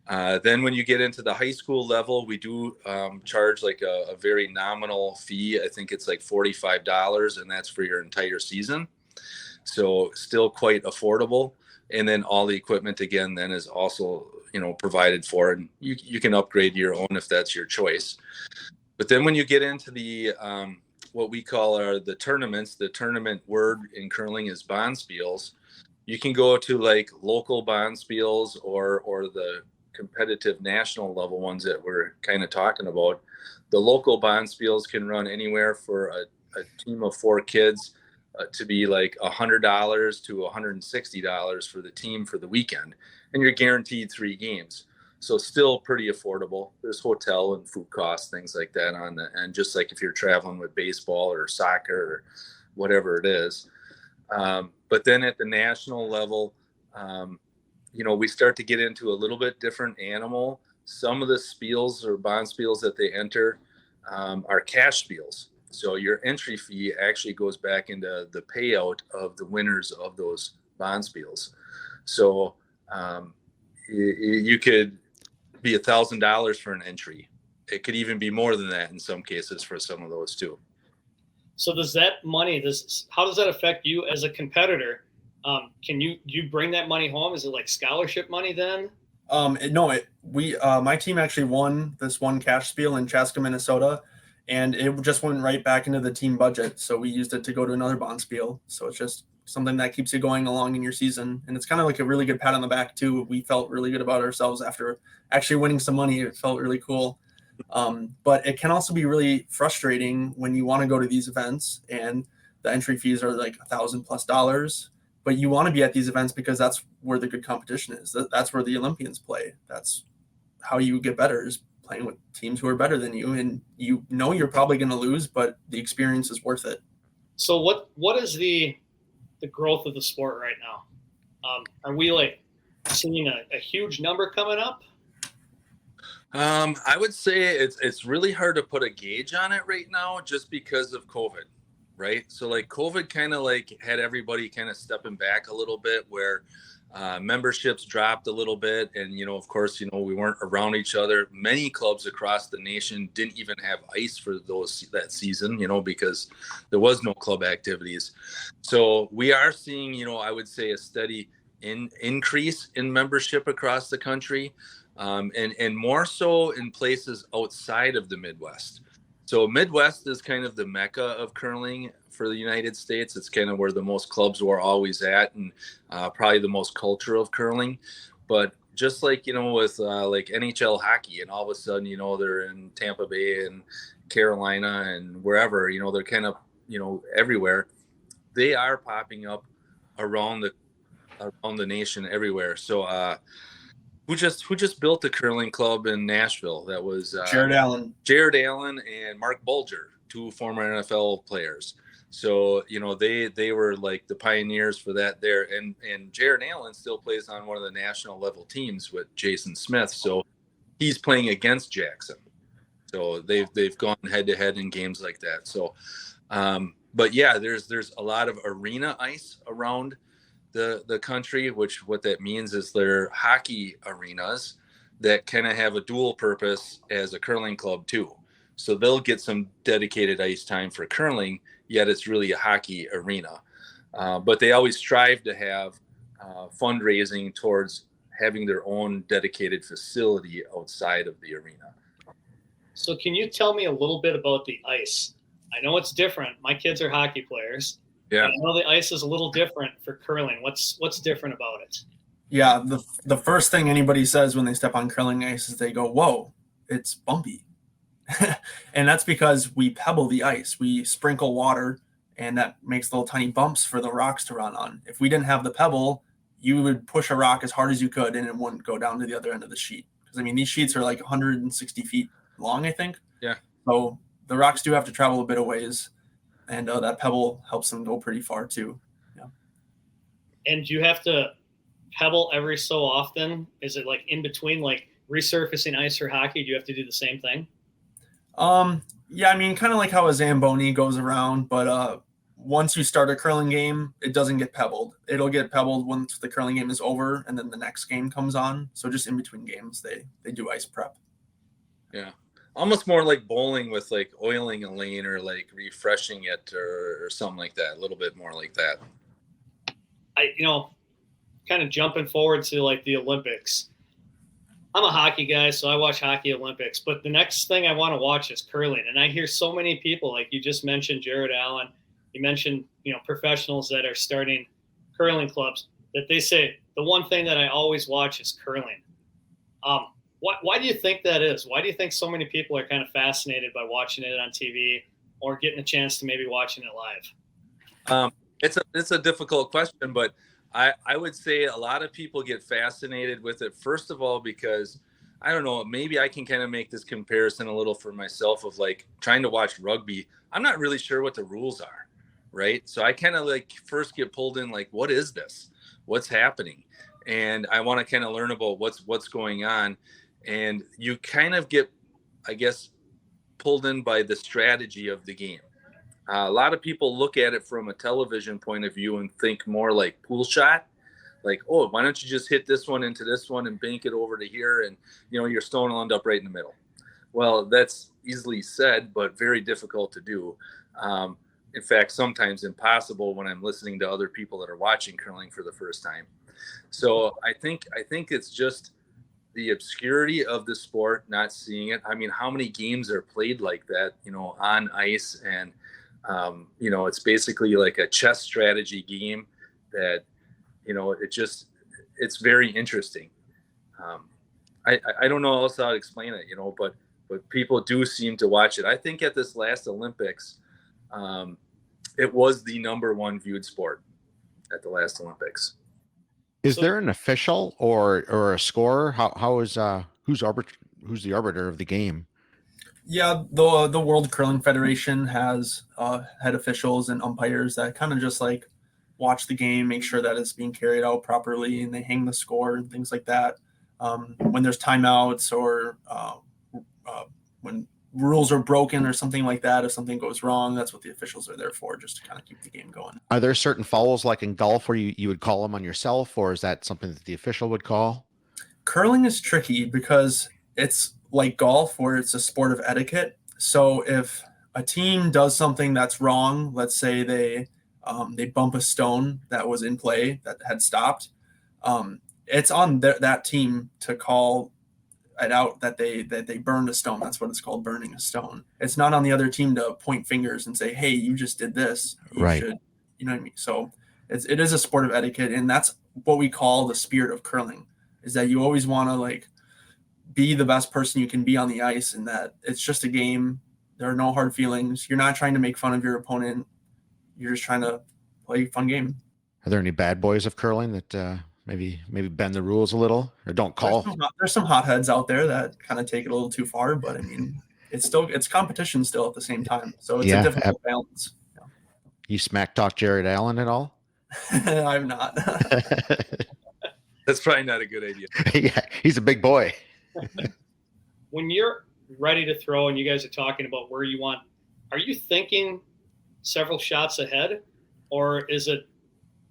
Then when you get into the high school level, we do charge like a very nominal fee. I think it's like $45, and that's for your entire season. So still quite affordable. And then all the equipment again then is also, provided for, and you can upgrade your own if that's your choice. But then when you get into the what we call the tournaments, the tournament word in curling is bonspiels. You can go to like local bonspiels or the competitive national level ones that we're kind of talking about. The local bonspiels can run anywhere for a team of 4 kids to be like $100 to $160 for the team for the weekend, and you're guaranteed 3 games. So still pretty affordable. There's hotel and food costs, things like that on the, and just like if you're traveling with baseball or soccer or whatever it is. But then at the national level, we start to get into a little bit different animal. Some of the spiels or bond spiels that they enter are cash spiels. So your entry fee actually goes back into the payout of the winners of those bond spiels. So you could be $1,000 for an entry. It could even be more than that in some cases for some of those too. So does that money, how does that affect you as a competitor? Can you bring that money home? Is it like scholarship money then? My team actually won this one cash spiel in Chaska, Minnesota, and it just went right back into the team budget. So we used it to go to another bond spiel. So it's just something that keeps you going along in your season. And it's kind of like a really good pat on the back too. We felt really good about ourselves after actually winning some money. It felt really cool. But it can also be really frustrating when you want to go to these events and the entry fees are like $1,000+, but you want to be at these events because that's where the good competition is. That's where the Olympians play. That's how you get better, is playing with teams who are better than you. And you're probably going to lose, but the experience is worth it. So what is the growth of the sport right now? Are we like seeing a huge number coming up? I would say it's really hard to put a gauge on it right now just because of COVID, right? So like COVID kind of like had everybody kind of stepping back a little bit, where memberships dropped a little bit. And, of course, we weren't around each other. Many clubs across the nation didn't even have ice for that season, because there was no club activities. So we are seeing, I would say a steady increase in membership across the country. And more so in places outside of the Midwest. So Midwest is kind of the mecca of curling for the United States. It's kind of where the most clubs were always at, and probably the most culture of curling. But just like, with like NHL hockey, and all of a sudden, they're in Tampa Bay and Carolina and wherever, they're kind of, everywhere. They are popping up around the nation everywhere. So, who just built a curling club in Nashville? That was Jared Allen and Mark Bulger, 2 former NFL players. So, they were like the pioneers for that there. And Jared Allen still plays on one of the national level teams with Jason Smith. So he's playing against Jackson. So they've gone head to head in games like that. So, but yeah, there's a lot of arena ice around the country, which what that means is they're hockey arenas that kind of have a dual purpose as a curling club too. So they'll get some dedicated ice time for curling, yet it's really a hockey arena. But they always strive to have fundraising towards having their own dedicated facility outside of the arena. So can you tell me a little bit about the ice? I know it's different. My kids are hockey players. Yeah. I know the ice is a little different for curling. What's different about it? Yeah, the first thing anybody says when they step on curling ice is they go, "Whoa, it's bumpy." And that's because we pebble the ice. We sprinkle water, and that makes little tiny bumps for the rocks to run on. If we didn't have the pebble, you would push a rock as hard as you could, and it wouldn't go down to the other end of the sheet. Because, these sheets are like 160 feet long, I think. Yeah. So the rocks do have to travel a bit of ways, and that pebble helps them go pretty far too. Yeah. And you have to pebble every so often? Is it like in between, like resurfacing ice for hockey? Do you have to do the same thing? Yeah, I mean, kind of like how a Zamboni goes around, but once you start a curling game, it doesn't get pebbled. It'll get pebbled once the curling game is over, and then the next game comes on. So just in between games, they do ice prep. Yeah. Almost more like bowling with like oiling a lane or like refreshing it or something like that. A little bit more like that. Kind of jumping forward to like the Olympics. I'm a hockey guy, so I watch hockey Olympics, but the next thing I want to watch is curling. And I hear so many people, like you just mentioned Jared Allen, you mentioned, professionals that are starting curling clubs, that they say the one thing that I always watch is curling. Why do you think that is? Why do you think so many people are kind of fascinated by watching it on TV or getting a chance to maybe watching it live? It's a difficult question, but I would say a lot of people get fascinated with it. First of all, because I don't know, maybe I can kind of make this comparison a little for myself of like trying to watch rugby. I'm not really sure what the rules are, right? So I kind of like first get pulled in, like, what is this? What's happening? And I want to kind of learn about what's going on. And you kind of get, I guess, pulled in by the strategy of the game. A lot of people look at it from a television point of view and think more like pool shot, like, oh, why don't you just hit this one into this one and bank it over to here, and your stone will end up right in the middle. Well, that's easily said, but very difficult to do. In fact, sometimes impossible when I'm listening to other people that are watching curling for the first time. So I think it's just the obscurity of the sport, not seeing it. I mean, how many games are played like that, on ice, and it's basically like a chess strategy game that, it's very interesting. I don't know else how to explain it, but people do seem to watch it. I think at this last Olympics, it was the number one viewed sport at the last Olympics. Is there an official or a scorer? How is who's the arbiter of the game? Yeah, the World Curling Federation has head officials and umpires that kind of just like watch the game, make sure that it's being carried out properly, and they hang the score and things like that. When there's timeouts or when rules are broken or something like that, if something goes wrong, that's what the officials are there for, just to kind of keep the game going. Are there certain fouls like in golf where you would call them on yourself, or is that something that the official would call? Curling is tricky because it's like golf where it's a sport of etiquette. So if a team does something that's wrong, let's say they bump a stone that was in play that had stopped, it's on that team to call it out that they burned a stone. That's what it's called, burning a stone. It's not on the other team to point fingers and say, hey, you just did this. You should, you know what I mean? So it is a sport of etiquette, and that's what we call the spirit of curling, is that you always want to like be the best person you can be on the ice, and that it's just a game. There are no hard feelings. You're not trying to make fun of your opponent. You're just trying to play a fun game. Are there any bad boys of curling that maybe bend the rules a little, or don't call? There's some hotheads out there that kind of take it a little too far, but I mean, it's competition still at the same time. So it's a difficult balance. Yeah. You smack talk Jared Allen at all? I'm not. That's probably not a good idea. Yeah, he's a big boy. When you're ready to throw and you guys are talking about where you want, are you thinking several shots ahead, or is it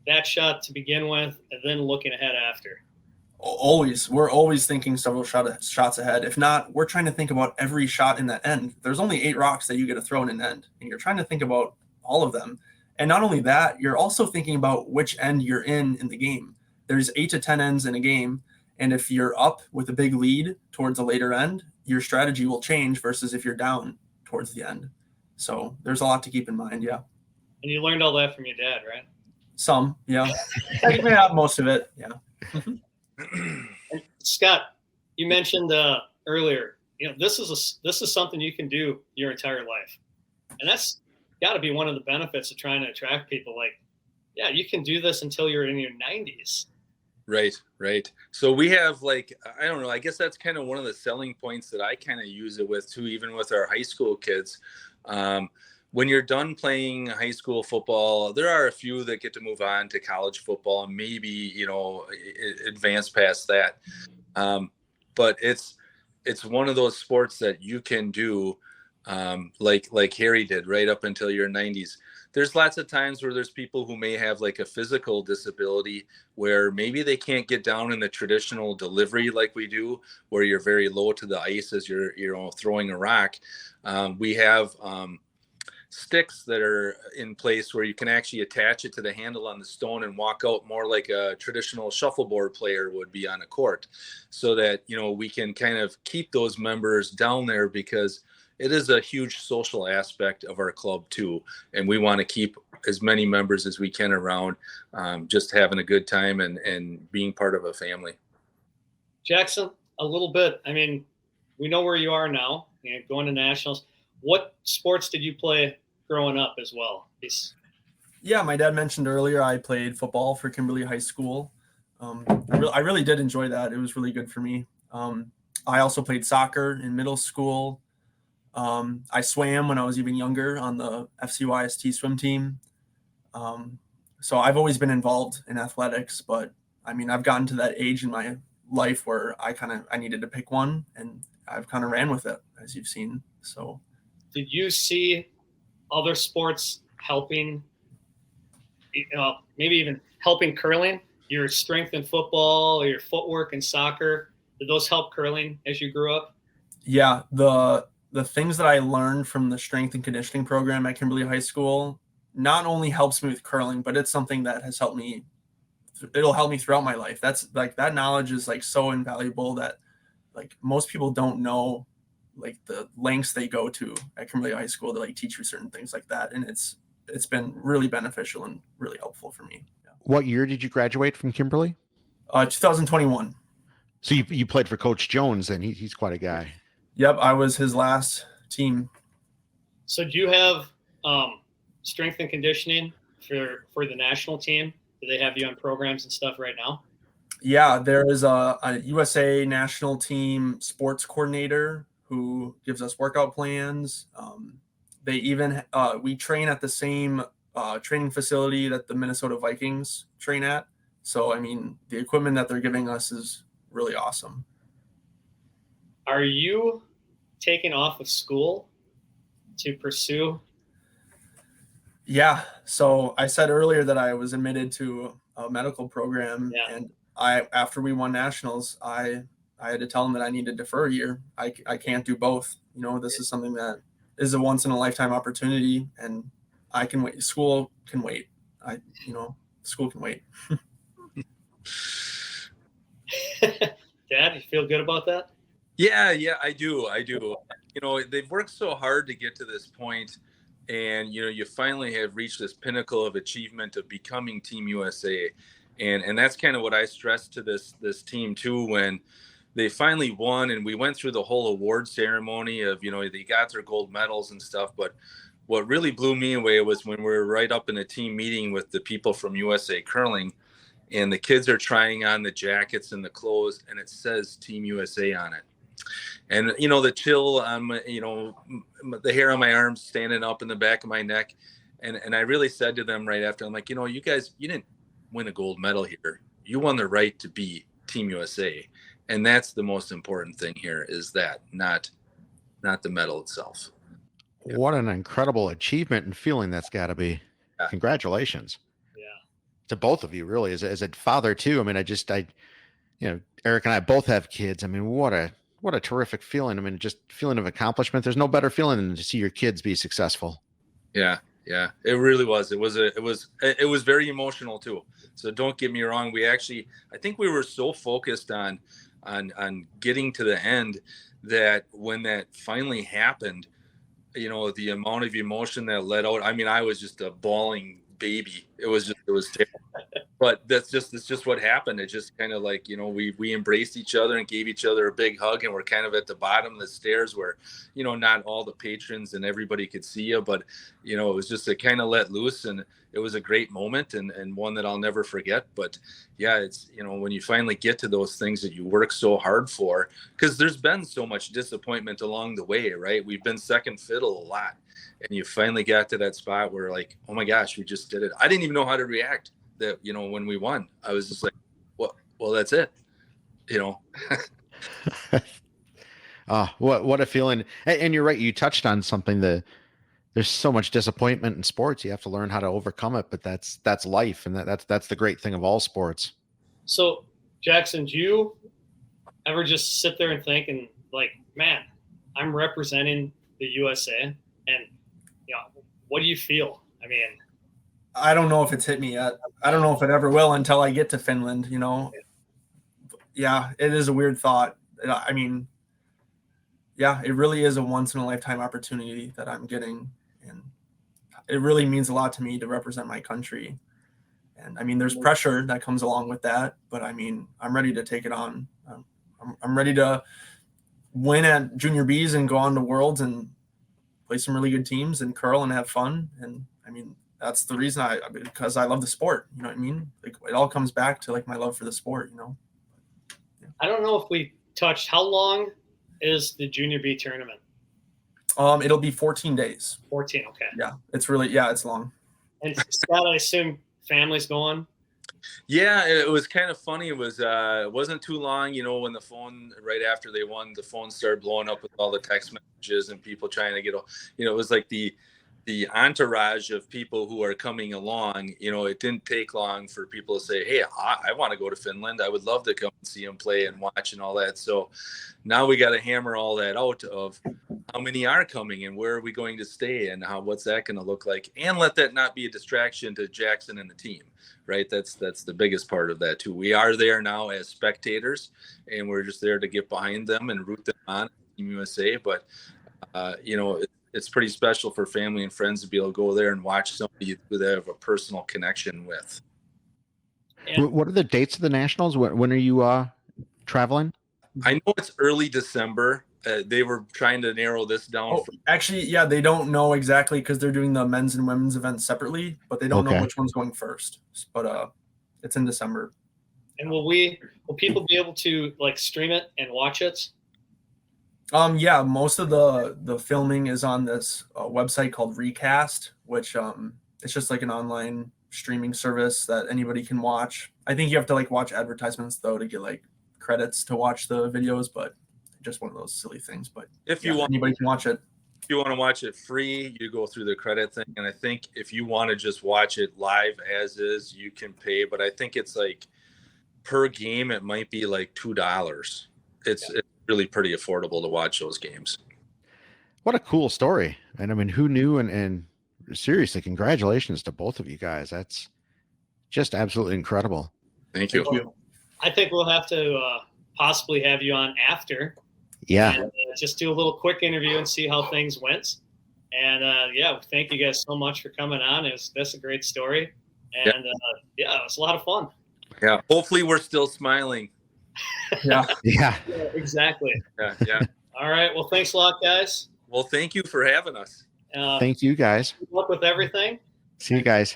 that shot to begin with and then looking ahead after? Always. We're always thinking several shots ahead. If not, we're trying to think about every shot in that end. There's only 8 rocks that you get to throw in an end, and you're trying to think about all of them. And not only that, you're also thinking about which end you're in the game. There's 8 to 10 ends in a game, and if you're up with a big lead towards a later end, your strategy will change versus if you're down towards the end. So there's a lot to keep in mind, yeah. And you learned all that from your dad, right? Some, yeah. Not most of it, yeah. And Scott, you mentioned earlier, this is something you can do your entire life, and that's got to be one of the benefits of trying to attract people. Like, yeah, you can do this until you're in your 90s. Right, right. So we have like, I don't know, I guess that's kind of one of the selling points that I kind of use it with too, even with our high school kids. When you're done playing high school football, there are a few that get to move on to college football and maybe, advance past that. But it's one of those sports that you can do, like Harry did right up until your 90s. There's lots of times where there's people who may have like a physical disability where maybe they can't get down in the traditional delivery like we do, where you're very low to the ice as you're throwing a rock. We have sticks that are in place where you can actually attach it to the handle on the stone and walk out more like a traditional shuffleboard player would be on a court, so that we can kind of keep those members down there, because it is a huge social aspect of our club too, and we want to keep as many members as we can around, just having a good time and being part of a family. Jackson, a little bit. I mean, we know where you are now, going to nationals. What sports did you play growing up as well? Yeah, my dad mentioned earlier I played football for Kimberly High School. I really did enjoy that. It was really good for me. I also played soccer in middle school. I swam when I was even younger on the FCYST swim team. So I've always been involved in athletics, but I mean, I've gotten to that age in my life where I needed to pick one, and I've kind of ran with it, as you've seen. So did you see other sports helping, maybe even helping curling? Your strength in football or your footwork in soccer, did those help curling as you grew up? Yeah, the things that I learned from the strength and conditioning program at Kimberly High School not only helps me with curling, but it's something that has helped me. It'll help me throughout my life. That's like, that knowledge is like so invaluable that like most people don't know like the lengths they go to at Kimberly High School to like teach you certain things like that. And it's been really beneficial and really helpful for me. Yeah. What year did you graduate from Kimberly? 2021. So you played for Coach Jones, and he's quite a guy. Yep, I was his last team. So do you have strength and conditioning for the national team? Do they have you on programs and stuff right now? Yeah, there is a USA national team sports coordinator who gives us workout plans. They even we train at the same training facility that the Minnesota Vikings train at. So I mean, the equipment that they're giving us is really awesome. Are you taking off of school to pursue? Yeah. So I said earlier that I was admitted to a medical program, and after we won nationals, I had to tell them that I need to defer a year. I can't do both. This is something that is a once in a lifetime opportunity, and I can wait. School can wait. School can wait. Dad, you feel good about that? Yeah, I do. They've worked so hard to get to this point, and you finally have reached this pinnacle of achievement of becoming Team USA. And that's kind of what I stressed to this team too, when they finally won, and we went through the whole award ceremony of, they got their gold medals and stuff. But what really blew me away was when we were right up in a team meeting with the people from USACurling, and the kids are trying on the jackets and the clothes, and it says Team USA on it. And, the chill, the hair on my arms standing up in the back of my neck. And I really said to them right after, I'm like, you guys, you didn't win a gold medal here. You won the right to be Team USA. And that's the most important thing here, is that, not the medal itself. Yeah. What an incredible achievement and feeling that's got to be. Yeah. Congratulations. Yeah. To both of you, really, as a father too. I mean, Eric and I both have kids. I mean, what a terrific feeling. I mean, just feeling of accomplishment. There's no better feeling than to see your kids be successful. Yeah, it really was. It was very emotional too. So don't get me wrong. I think we were so focused on getting to the end that when that finally happened, the amount of emotion that let out. I mean, I was just a bawling baby. It was terrible. but that's just what happened. It just kind of like, we embraced each other and gave each other a big hug, and we're kind of at the bottom of the stairs where, not all the patrons and everybody could see you, but, it was just to kind of let loose, and it was a great moment and one that I'll never forget. But yeah, it's, when you finally get to those things that you work so hard for, because there's been so much disappointment along the way, right? We've been second fiddle a lot, and you finally got to that spot where like, oh my gosh, we just did it. I didn't even know how to react that, when we won. I was just like, well, that's it, What a feeling. And you're right. You touched on something that there's so much disappointment in sports. You have to learn how to overcome it, but that's life. And that's the great thing of all sports. So Jackson, do you ever just sit there and think and like, man, I'm representing the USA, and what do you feel? I mean, I don't know if it's hit me yet. I don't know if it ever will until I get to Finland, Yeah, it is a weird thought. I mean, yeah, it really is a once in a lifetime opportunity that I'm getting. And it really means a lot to me to represent my country. And I mean, there's pressure that comes along with that, but I mean, I'm ready to take it on. I'm ready to win at junior Bs and go on to worlds and play some really good teams and curl and have fun. And I mean, that's the reason because I love the sport. You know what I mean? Like, it all comes back to like my love for the sport, Yeah. I don't know if we touched, how long is the junior B tournament? It'll be 14 days. 14. Okay. Yeah. It's long. And Scott, I assume family's going. Yeah, it was kind of funny. It wasn't too long, when the phone, right after they won, the phone started blowing up with all the text messages and people trying to get, it was like the entourage of people who are coming along. It didn't take long for people to say, hey, I want to go to Finland. I would love to come and see them play and watch and all that. So now we got to hammer all that out of how many are coming and where are we going to stay and what's that going to look like, and let that not be a distraction to Jackson and the team, right? That's the biggest part of that too. We are there now as spectators, and we're just there to get behind them and root them on, Team USA. But it's pretty special for family and friends to be able to go there and watch somebody who they have a personal connection with. And What are the dates of the Nationals? When are you traveling? I know it's early December. They were trying to narrow this down. Actually, yeah, they don't know exactly because they're doing the men's and women's events separately, but they don't know which one's going first. But it's in December. And will people be able to like stream it and watch it? Yeah, most of the filming is on this website called Recast, which it's just like an online streaming service that anybody can watch. I think you have to like watch advertisements though to get like credits to watch the videos, but just one of those silly things. But if you want, anybody can watch it. If you want to watch it free, you go through the credit thing. And I think if you want to just watch it live as is, you can pay. But I think it's like per game, it might be like $2. It's really pretty affordable to watch those games. What a cool story. And I mean, who knew? And seriously, congratulations to both of you guys. That's just absolutely incredible. Thank you. I think we'll have to possibly have you on after. Yeah. And, just do a little quick interview and see how things went. And thank you guys so much for coming on. That's a great story. And it was a lot of fun. Yeah. Hopefully we're still smiling. Yeah. Yeah. Exactly. Yeah. All right. Well, thanks a lot, guys. Well, thank you for having us. Thank you, guys. Good luck with everything. See you guys.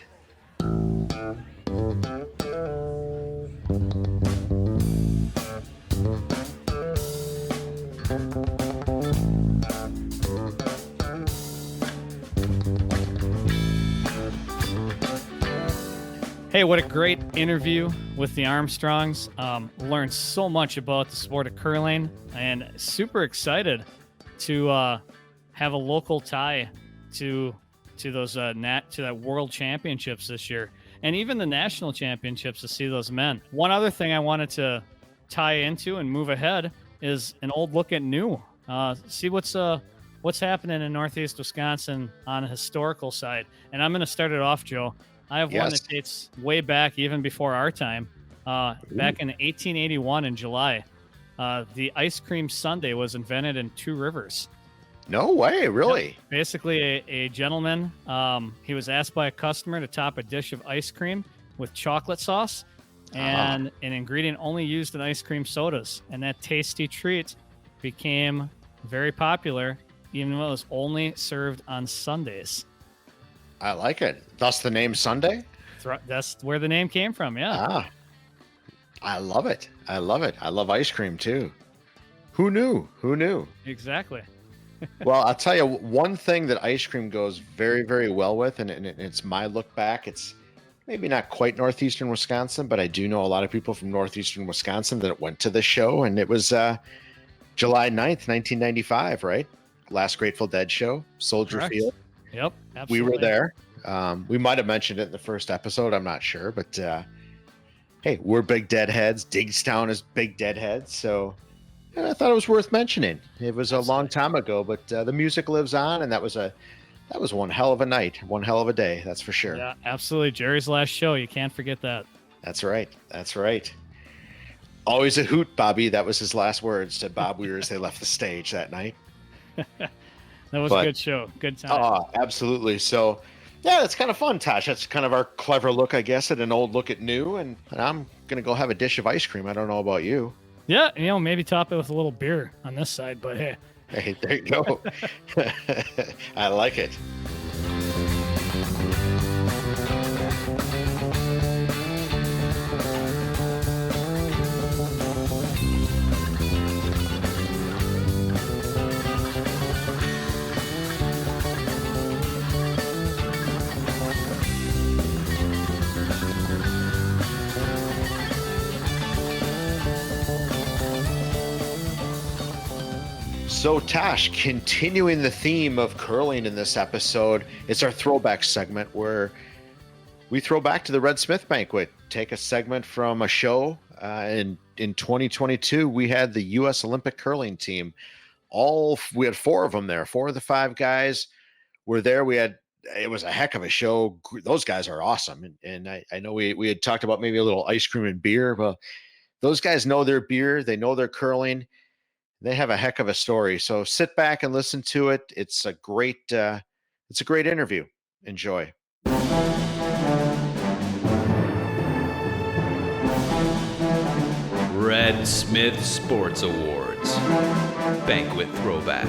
Hey, what a great interview with the Armstrongs. Learned so much about the sport of curling, and super excited to have a local tie to those to that World Championships this year, and even the National Championships to see those men. One other thing I wanted to tie into and move ahead is an old look at new. See what's happening in Northeast Wisconsin on a historical side, and I'm going to start it off, Joe. I have one that dates way back, even before our time. Back in 1881 in July, the ice cream sundae was invented in Two Rivers. No way, really? Yep. Basically, a gentleman, he was asked by a customer to top a dish of ice cream, with chocolate sauce and an ingredient only used in ice cream sodas. And that tasty treat became very popular, even though it was only served on Sundays. I like it. Thus the name Sunday? That's where the name came from, yeah. I love it. I love it. I love ice cream too. Who knew? Who knew? Exactly. Well, I'll tell you one thing that ice cream goes very, very well with, and it's my look back. It's maybe not quite northeastern Wisconsin, but I do know a lot of people from northeastern Wisconsin that went to the show, and it was July 9th, 1995, right? Last Grateful Dead show, Soldier Correct. Field. Yep, absolutely. We were there. We might have mentioned it in the first episode. I'm not sure, but hey, we're big Deadheads. Digstown is big Deadheads, so I thought it was worth mentioning. It was a long time ago, but the music lives on, and that was one hell of a night, one hell of a day, that's for sure. Yeah, absolutely. Jerry's last show. You can't forget that. That's right. That's right. Always a hoot, Bobby. That was his last words to Bob Weir as they left the stage that night. That was a good show. Good time. Oh, absolutely. So, yeah, that's kind of fun, Tosh. That's kind of our clever look, I guess, at an old look at new. And I'm going to go have a dish of ice cream. I don't know about you. Yeah, maybe top it with a little beer on this side, but hey. Hey, there you go. I like it. So, Tosh, continuing the theme of curling in this episode, it's our throwback segment where we throw back to the Red Smith Banquet, take a segment from a show. In 2022, we had the U.S. Olympic curling team. We had 4 of them there. 4 of the 5 guys were there. It was a heck of a show. Those guys are awesome. And I know we had talked about maybe a little ice cream and beer, but those guys know their beer. They know their curling. They have a heck of a story. So sit back and listen to it. It's a great interview. Enjoy. Red Smith Sports Awards Banquet Throwback.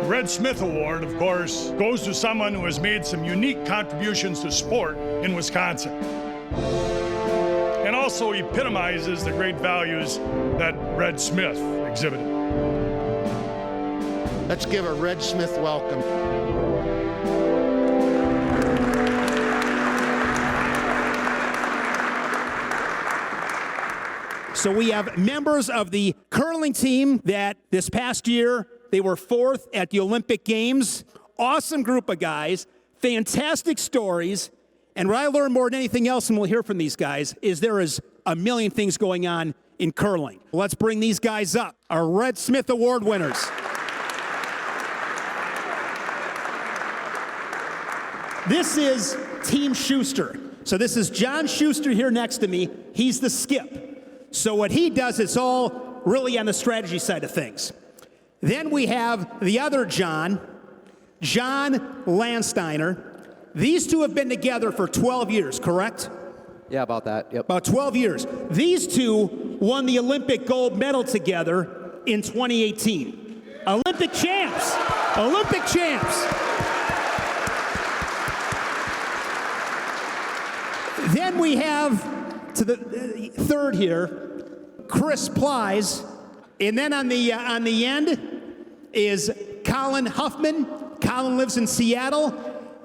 The Red Smith Award, of course, goes to someone who has made some unique contributions to sport in Wisconsin and also epitomizes the great values that Red Smith exhibited. Let's give a Red Smith welcome. So we have members of the curling team that this past year, they were 4th at the Olympic Games. Awesome group of guys, fantastic stories. And what I learned more than anything else, and we'll hear from these guys, is there is a million things going on in curling. Let's bring these guys up, our Red Smith Award winners. This is Team Schuster. So this is John Schuster here next to me. He's the skip. So what he does is all really on the strategy side of things. Then we have the other John Landsteiner. These two have been together for 12 years, correct? Yeah, about that, yep. About 12 years. These two won the Olympic gold medal together in 2018. Olympic champs. Olympic champs. Then we have, to the third here, Chris Plies. And then on the end is Colin Huffman. Colin lives in Seattle.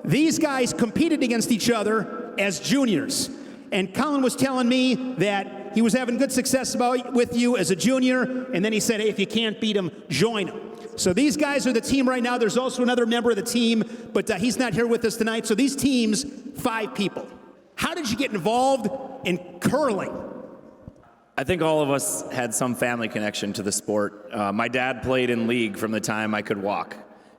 These guys competed against each other as juniors. And Colin was telling me that he was having good success with you as a junior, and then he said, hey, if you can't beat him, join him. So these guys are the team right now. There's also another member of the team, but he's not here with us tonight. So these teams, 5 people. How did you get involved in curling? I think all of us had some family connection to the sport. My dad played in league from the time I could walk.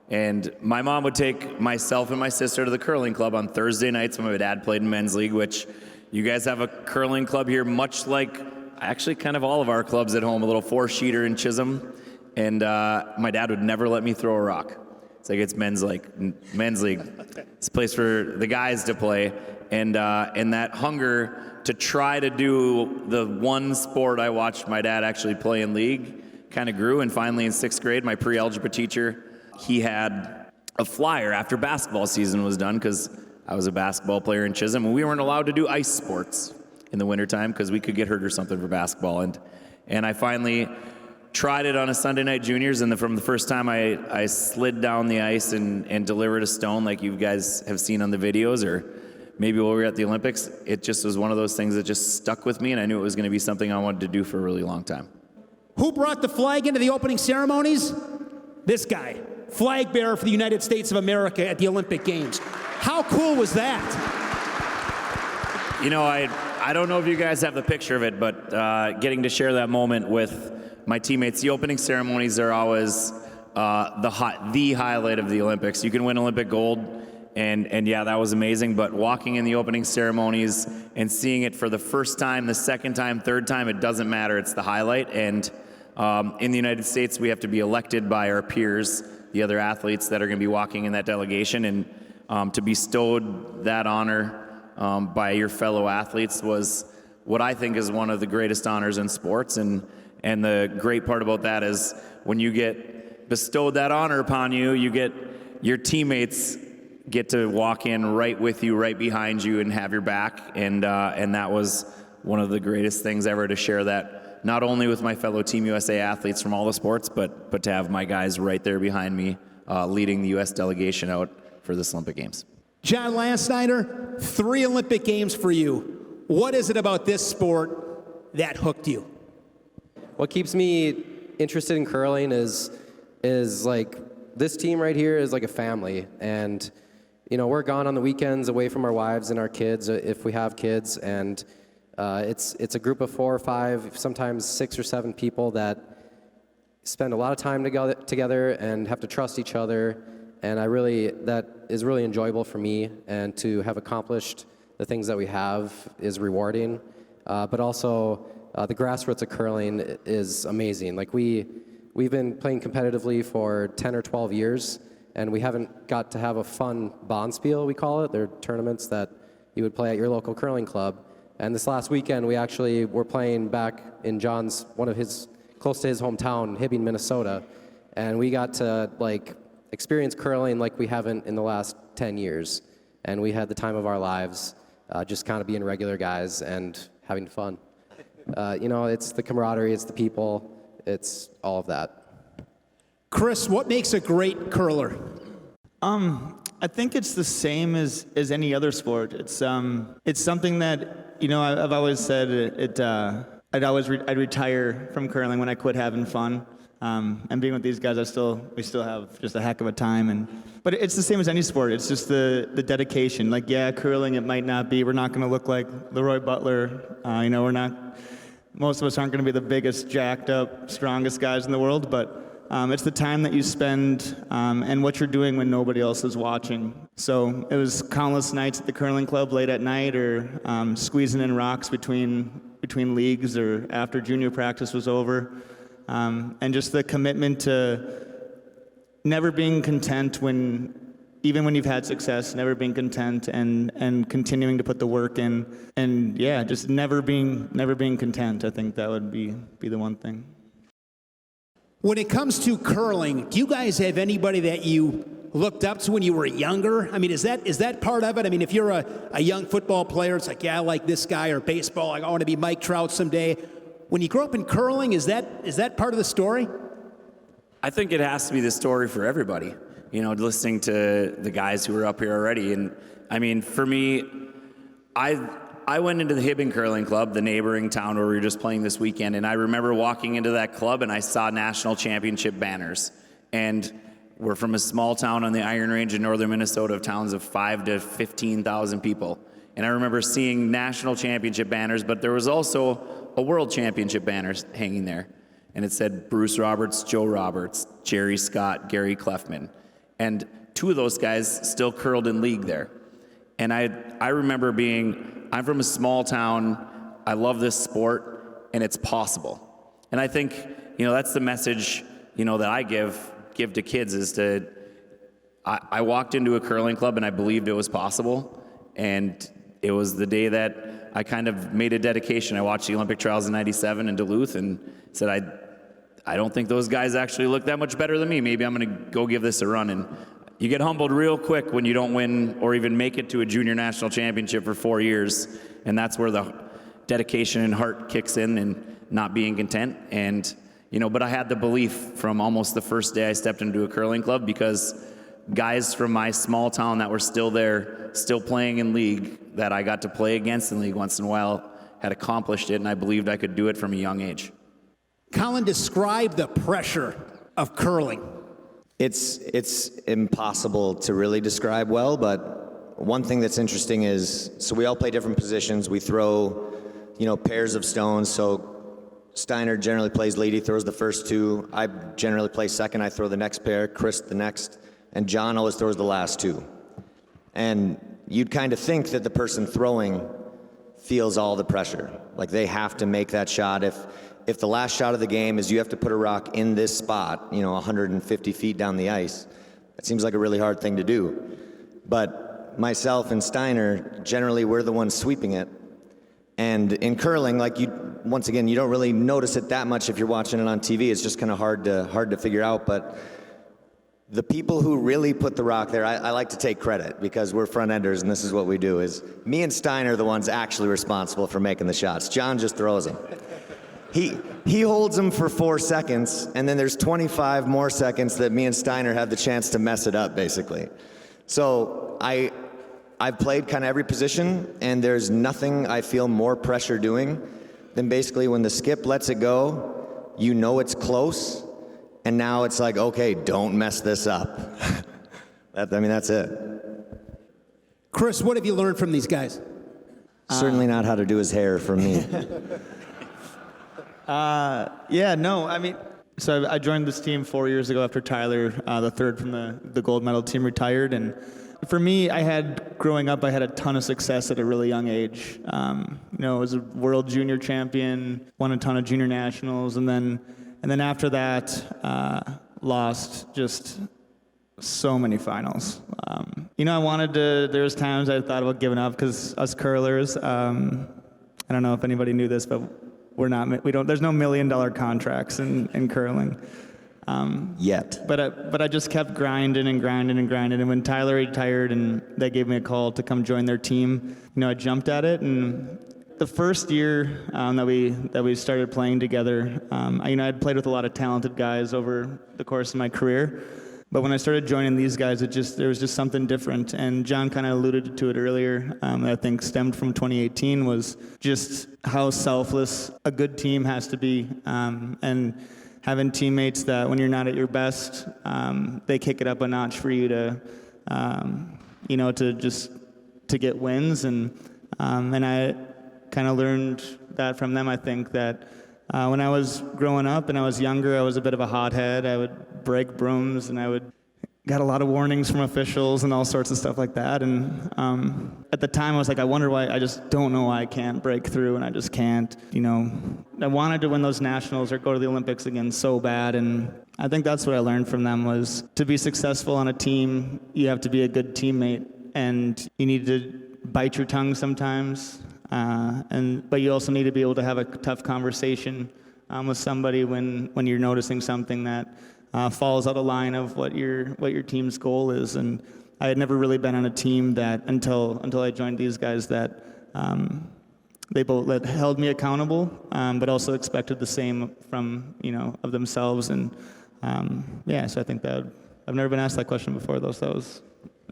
And my mom would take myself and my sister to the curling club on Thursday nights when my dad played in men's league, which you guys have a curling club here, much like actually kind of all of our clubs at home, a little 4-sheeter in Chisholm. And my dad would never let me throw a rock. It's like it's men's league. It's a place for the guys to play. And that hunger to try to do the one sport I watched my dad actually play in league kind of grew. And finally in 6th grade, my pre-algebra teacher, he had a flyer after basketball season was done, because I was a basketball player in Chisholm, and we weren't allowed to do ice sports in the wintertime because we could get hurt or something for basketball. And I finally tried it on a Sunday night juniors, and from the first time I slid down the ice and delivered a stone like you guys have seen on the videos, or maybe while we were at the Olympics, it just was one of those things that just stuck with me, and I knew it was going to be something I wanted to do for a really long time. Who brought the flag into the opening ceremonies? This guy, flag bearer for the United States of America at the Olympic Games. How cool was that? You know, I don't know if you guys have the picture of it, but getting to share that moment with my teammates, the opening ceremonies are always the highlight of the Olympics. You can win Olympic gold, and yeah, that was amazing, but walking in the opening ceremonies and seeing it for the first time, the second time, third time, it doesn't matter, it's the highlight. And in the United States, we have to be elected by our peers, the other athletes that are going to be walking in that delegation, and to be bestowed that honor by your fellow athletes was what I think is one of the greatest honors in sports. And the great part about that is when you get bestowed that honor upon you, you get your teammates get to walk in right with you, right behind you, and have your back. And that was one of the greatest things ever, to share that not only with my fellow Team USA athletes from all the sports, but to have my guys right there behind me leading the U.S. delegation out for this Olympic Games. John Lansnyder, 3 Olympic Games for you. What is it about this sport that hooked you? What keeps me interested in curling is like this team right here is like a family, and you know, we're gone on the weekends away from our wives and our kids if we have kids, and it's a group of 4 or 5, sometimes 6 or 7 people that spend a lot of time together and have to trust each other, and that is really enjoyable for me, and to have accomplished the things that we have is rewarding, but also the grassroots of curling is amazing. Like we've been playing competitively for 10 or 12 years, and we haven't got to have a fun bonspiel, we call it. They're tournaments that you would play at your local curling club. And this last weekend, we actually were playing back in John's, close to his hometown, Hibbing, Minnesota. And we got to experience curling like we haven't in the last 10 years. And we had the time of our lives, just kind of being regular guys and having fun. It's the camaraderie, it's the people, it's all of that. Chris, what makes a great curler? I think it's the same as any other sport. It's something that, I've always said I'd retire from curling when I quit having fun. And being with these guys, we still have just a heck of a time. But it's the same as any sport. It's just the dedication. Curling, it might not be. We're not going to look like Leroy Butler. Most of us aren't going to be the biggest, jacked up, strongest guys in the world, but it's the time that you spend and what you're doing when nobody else is watching. So it was countless nights at the curling club late at night, or squeezing in rocks between leagues, or after junior practice was over. And just the commitment to never being content even when you've had success, never being content and continuing to put the work in, and just never being content. I think that would be the one thing. When it comes to curling, do you guys have anybody that you looked up to when you were younger? I mean, is that part of it? I mean, if you're a young football player, it's like, I like this guy, or baseball, I want to be Mike Trout someday. When you grow up in curling, is that part of the story? I think it has to be the story for everybody. Listening to the guys who were up here already. And I mean, for me, I went into the Hibbing Curling Club, the neighboring town where we were just playing this weekend, and I remember walking into that club and I saw national championship banners. And we're from a small town on the Iron Range in northern Minnesota of towns of 5,000 to 15,000 people. And I remember seeing national championship banners, but there was also a world championship banner hanging there. And it said Bruce Roberts, Joe Roberts, Jerry Scott, Gary Clefman. And 2 of those guys still curled in league there. And I remember I'm from a small town, I love this sport, and it's possible. And I think, that's the message that I give to kids is I walked into a curling club and I believed it was possible. And it was the day that I kind of made a dedication. I watched the Olympic trials in '97 in Duluth and said, I don't think those guys actually look that much better than me. Maybe I'm going to go give this a run. And you get humbled real quick when you don't win or even make it to a junior national championship for 4 years. And that's where the dedication and heart kicks in and not being content. And, but I had the belief from almost the first day I stepped into a curling club, because guys from my small town that were still there, still playing in league, that I got to play against in league once in a while, had accomplished it, and I believed I could do it from a young age. Colin, describe the pressure of curling. It's impossible to really describe well, but one thing that's interesting is, so we all play different positions. We throw, pairs of stones. So Steiner generally plays lead, he throws the first two. I generally play second, I throw the next pair, Chris the next, and John always throws the last two. And you'd kind of think that the person throwing feels all the pressure. Like they have to make that shot. If the last shot of the game is you have to put a rock in this spot, 150 feet down the ice, it seems like a really hard thing to do. But myself and Steiner, generally we're the ones sweeping it. And in curling, once again, you don't really notice it that much if you're watching it on TV. It's just kind of hard to figure out. But the people who really put the rock there, I like to take credit, because we're front enders and this is what we do, is me and Steiner are the ones actually responsible for making the shots. John just throws them. He holds them for 4 seconds, and then there's 25 more seconds that me and Steiner have the chance to mess it up, basically. So I've played kind of every position, and there's nothing I feel more pressure doing than basically when the skip lets it go, it's close, and now it's like, okay, don't mess this up. That's it. Chris, what have you learned from these guys? Certainly not how to do his hair from me. So I joined this team 4 years ago after Tyler, the third from the gold medal team, retired. And for me, growing up, I had a ton of success at a really young age. I was a world junior champion, won a ton of junior nationals, and then after that, lost just so many finals. There was times I thought about giving up, because us curlers, I don't know if anybody knew this, but there's no $1 million contracts in curling. Yet. But I just kept grinding and grinding and grinding. And when Tyler retired and they gave me a call to come join their team, I jumped at it. And the first year that we started playing together, I'd played with a lot of talented guys over the course of my career. But when I started joining these guys, there was just something different. And John kind of alluded to it earlier, that I think stemmed from 2018, was just how selfless a good team has to be. And having teammates that when you're not at your best, they kick it up a notch for you to get wins. And I kind of learned that from them. I think that when I was growing up and I was younger, I was a bit of a hothead. I would break brooms, and I got a lot of warnings from officials and all sorts of stuff like that. And at the time, I was like, I wonder why. I just don't know why I can't break through, and I just can't. I wanted to win those nationals or go to the Olympics again so bad. And I think that's what I learned from them, was to be successful on a team, you have to be a good teammate, and you need to bite your tongue sometimes. But you also need to be able to have a tough conversation with somebody when you're noticing something that falls out of line of what your team's goal is. And I had never really been on a team that until I joined these guys that they both held me accountable, but also expected the same from of themselves. And so I think that I've never been asked that question before, though. So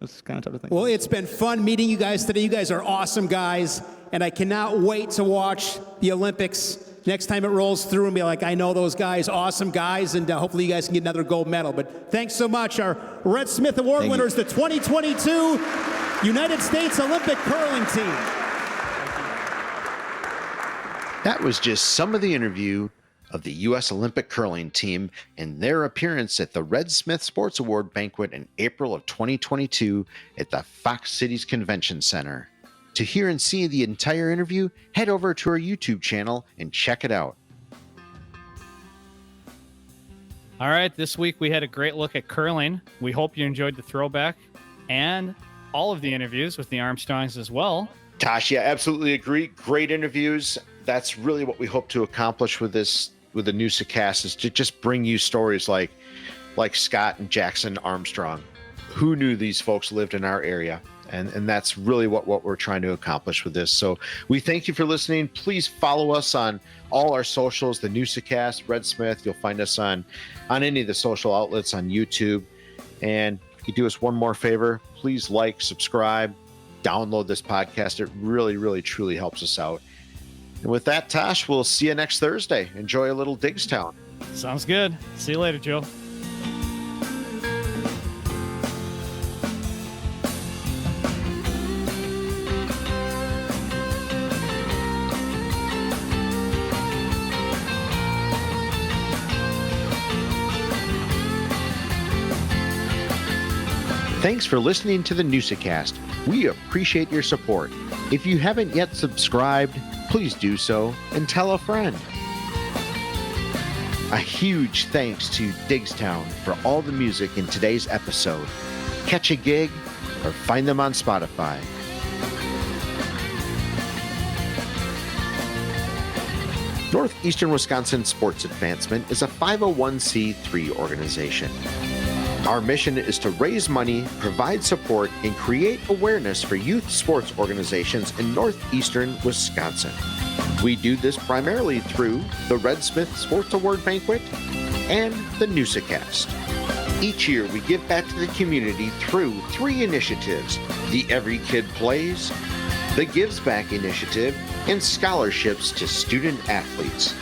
it's kind of tough to think. Well, it's been fun meeting you guys today. You guys are awesome guys, and I cannot wait to watch the Olympics next time it rolls through and be like, I know those guys, awesome guys, and hopefully you guys can get another gold medal. But thanks so much. Our Red Smith Award winners, the 2022 United States Olympic Curling Team. That was just some of the interview of the U.S. Olympic Curling Team and their appearance at the Red Smith Sports Award Banquet in April of 2022 at the Fox Cities Convention Center. To hear and see the entire interview, head over to our YouTube channel and check it out. All right, this week we had a great look at curling. We hope you enjoyed the throwback and all of the interviews with the Armstrongs as well. Tosh, yeah, absolutely agree. Great interviews. That's really what we hope to accomplish with this, with the Newsa-Cast, is to just bring you stories like Scott and Jackson Armstrong. Who knew these folks lived in our area? And that's really what we're trying to accomplish with this. So we thank you for listening. Please follow us on all our socials, the Newsa-Cast, Red Smith. You'll find us on any of the social outlets, on YouTube. And you do us one more favor, please like, subscribe, download this podcast. It really, really, truly helps us out. And with that, Tosh, we'll see you next Thursday. Enjoy a little Diggstown. Sounds good. See you later, Joe. Thanks for listening to the Newsa-Cast. We appreciate your support. If you haven't yet subscribed, please do so and tell a friend. A huge thanks to Diggstown for all the music in today's episode. Catch a gig or find them on Spotify. Northeastern Wisconsin Sports Advancement is a 501c3 organization. Our mission is to raise money, provide support, and create awareness for youth sports organizations in northeastern Wisconsin. We do this primarily through the Red Smith Sports Award Banquet and the Newsa-Cast. Each year, we give back to the community through 3 initiatives: the Every Kid Plays, the Gives Back Initiative, and scholarships to student athletes.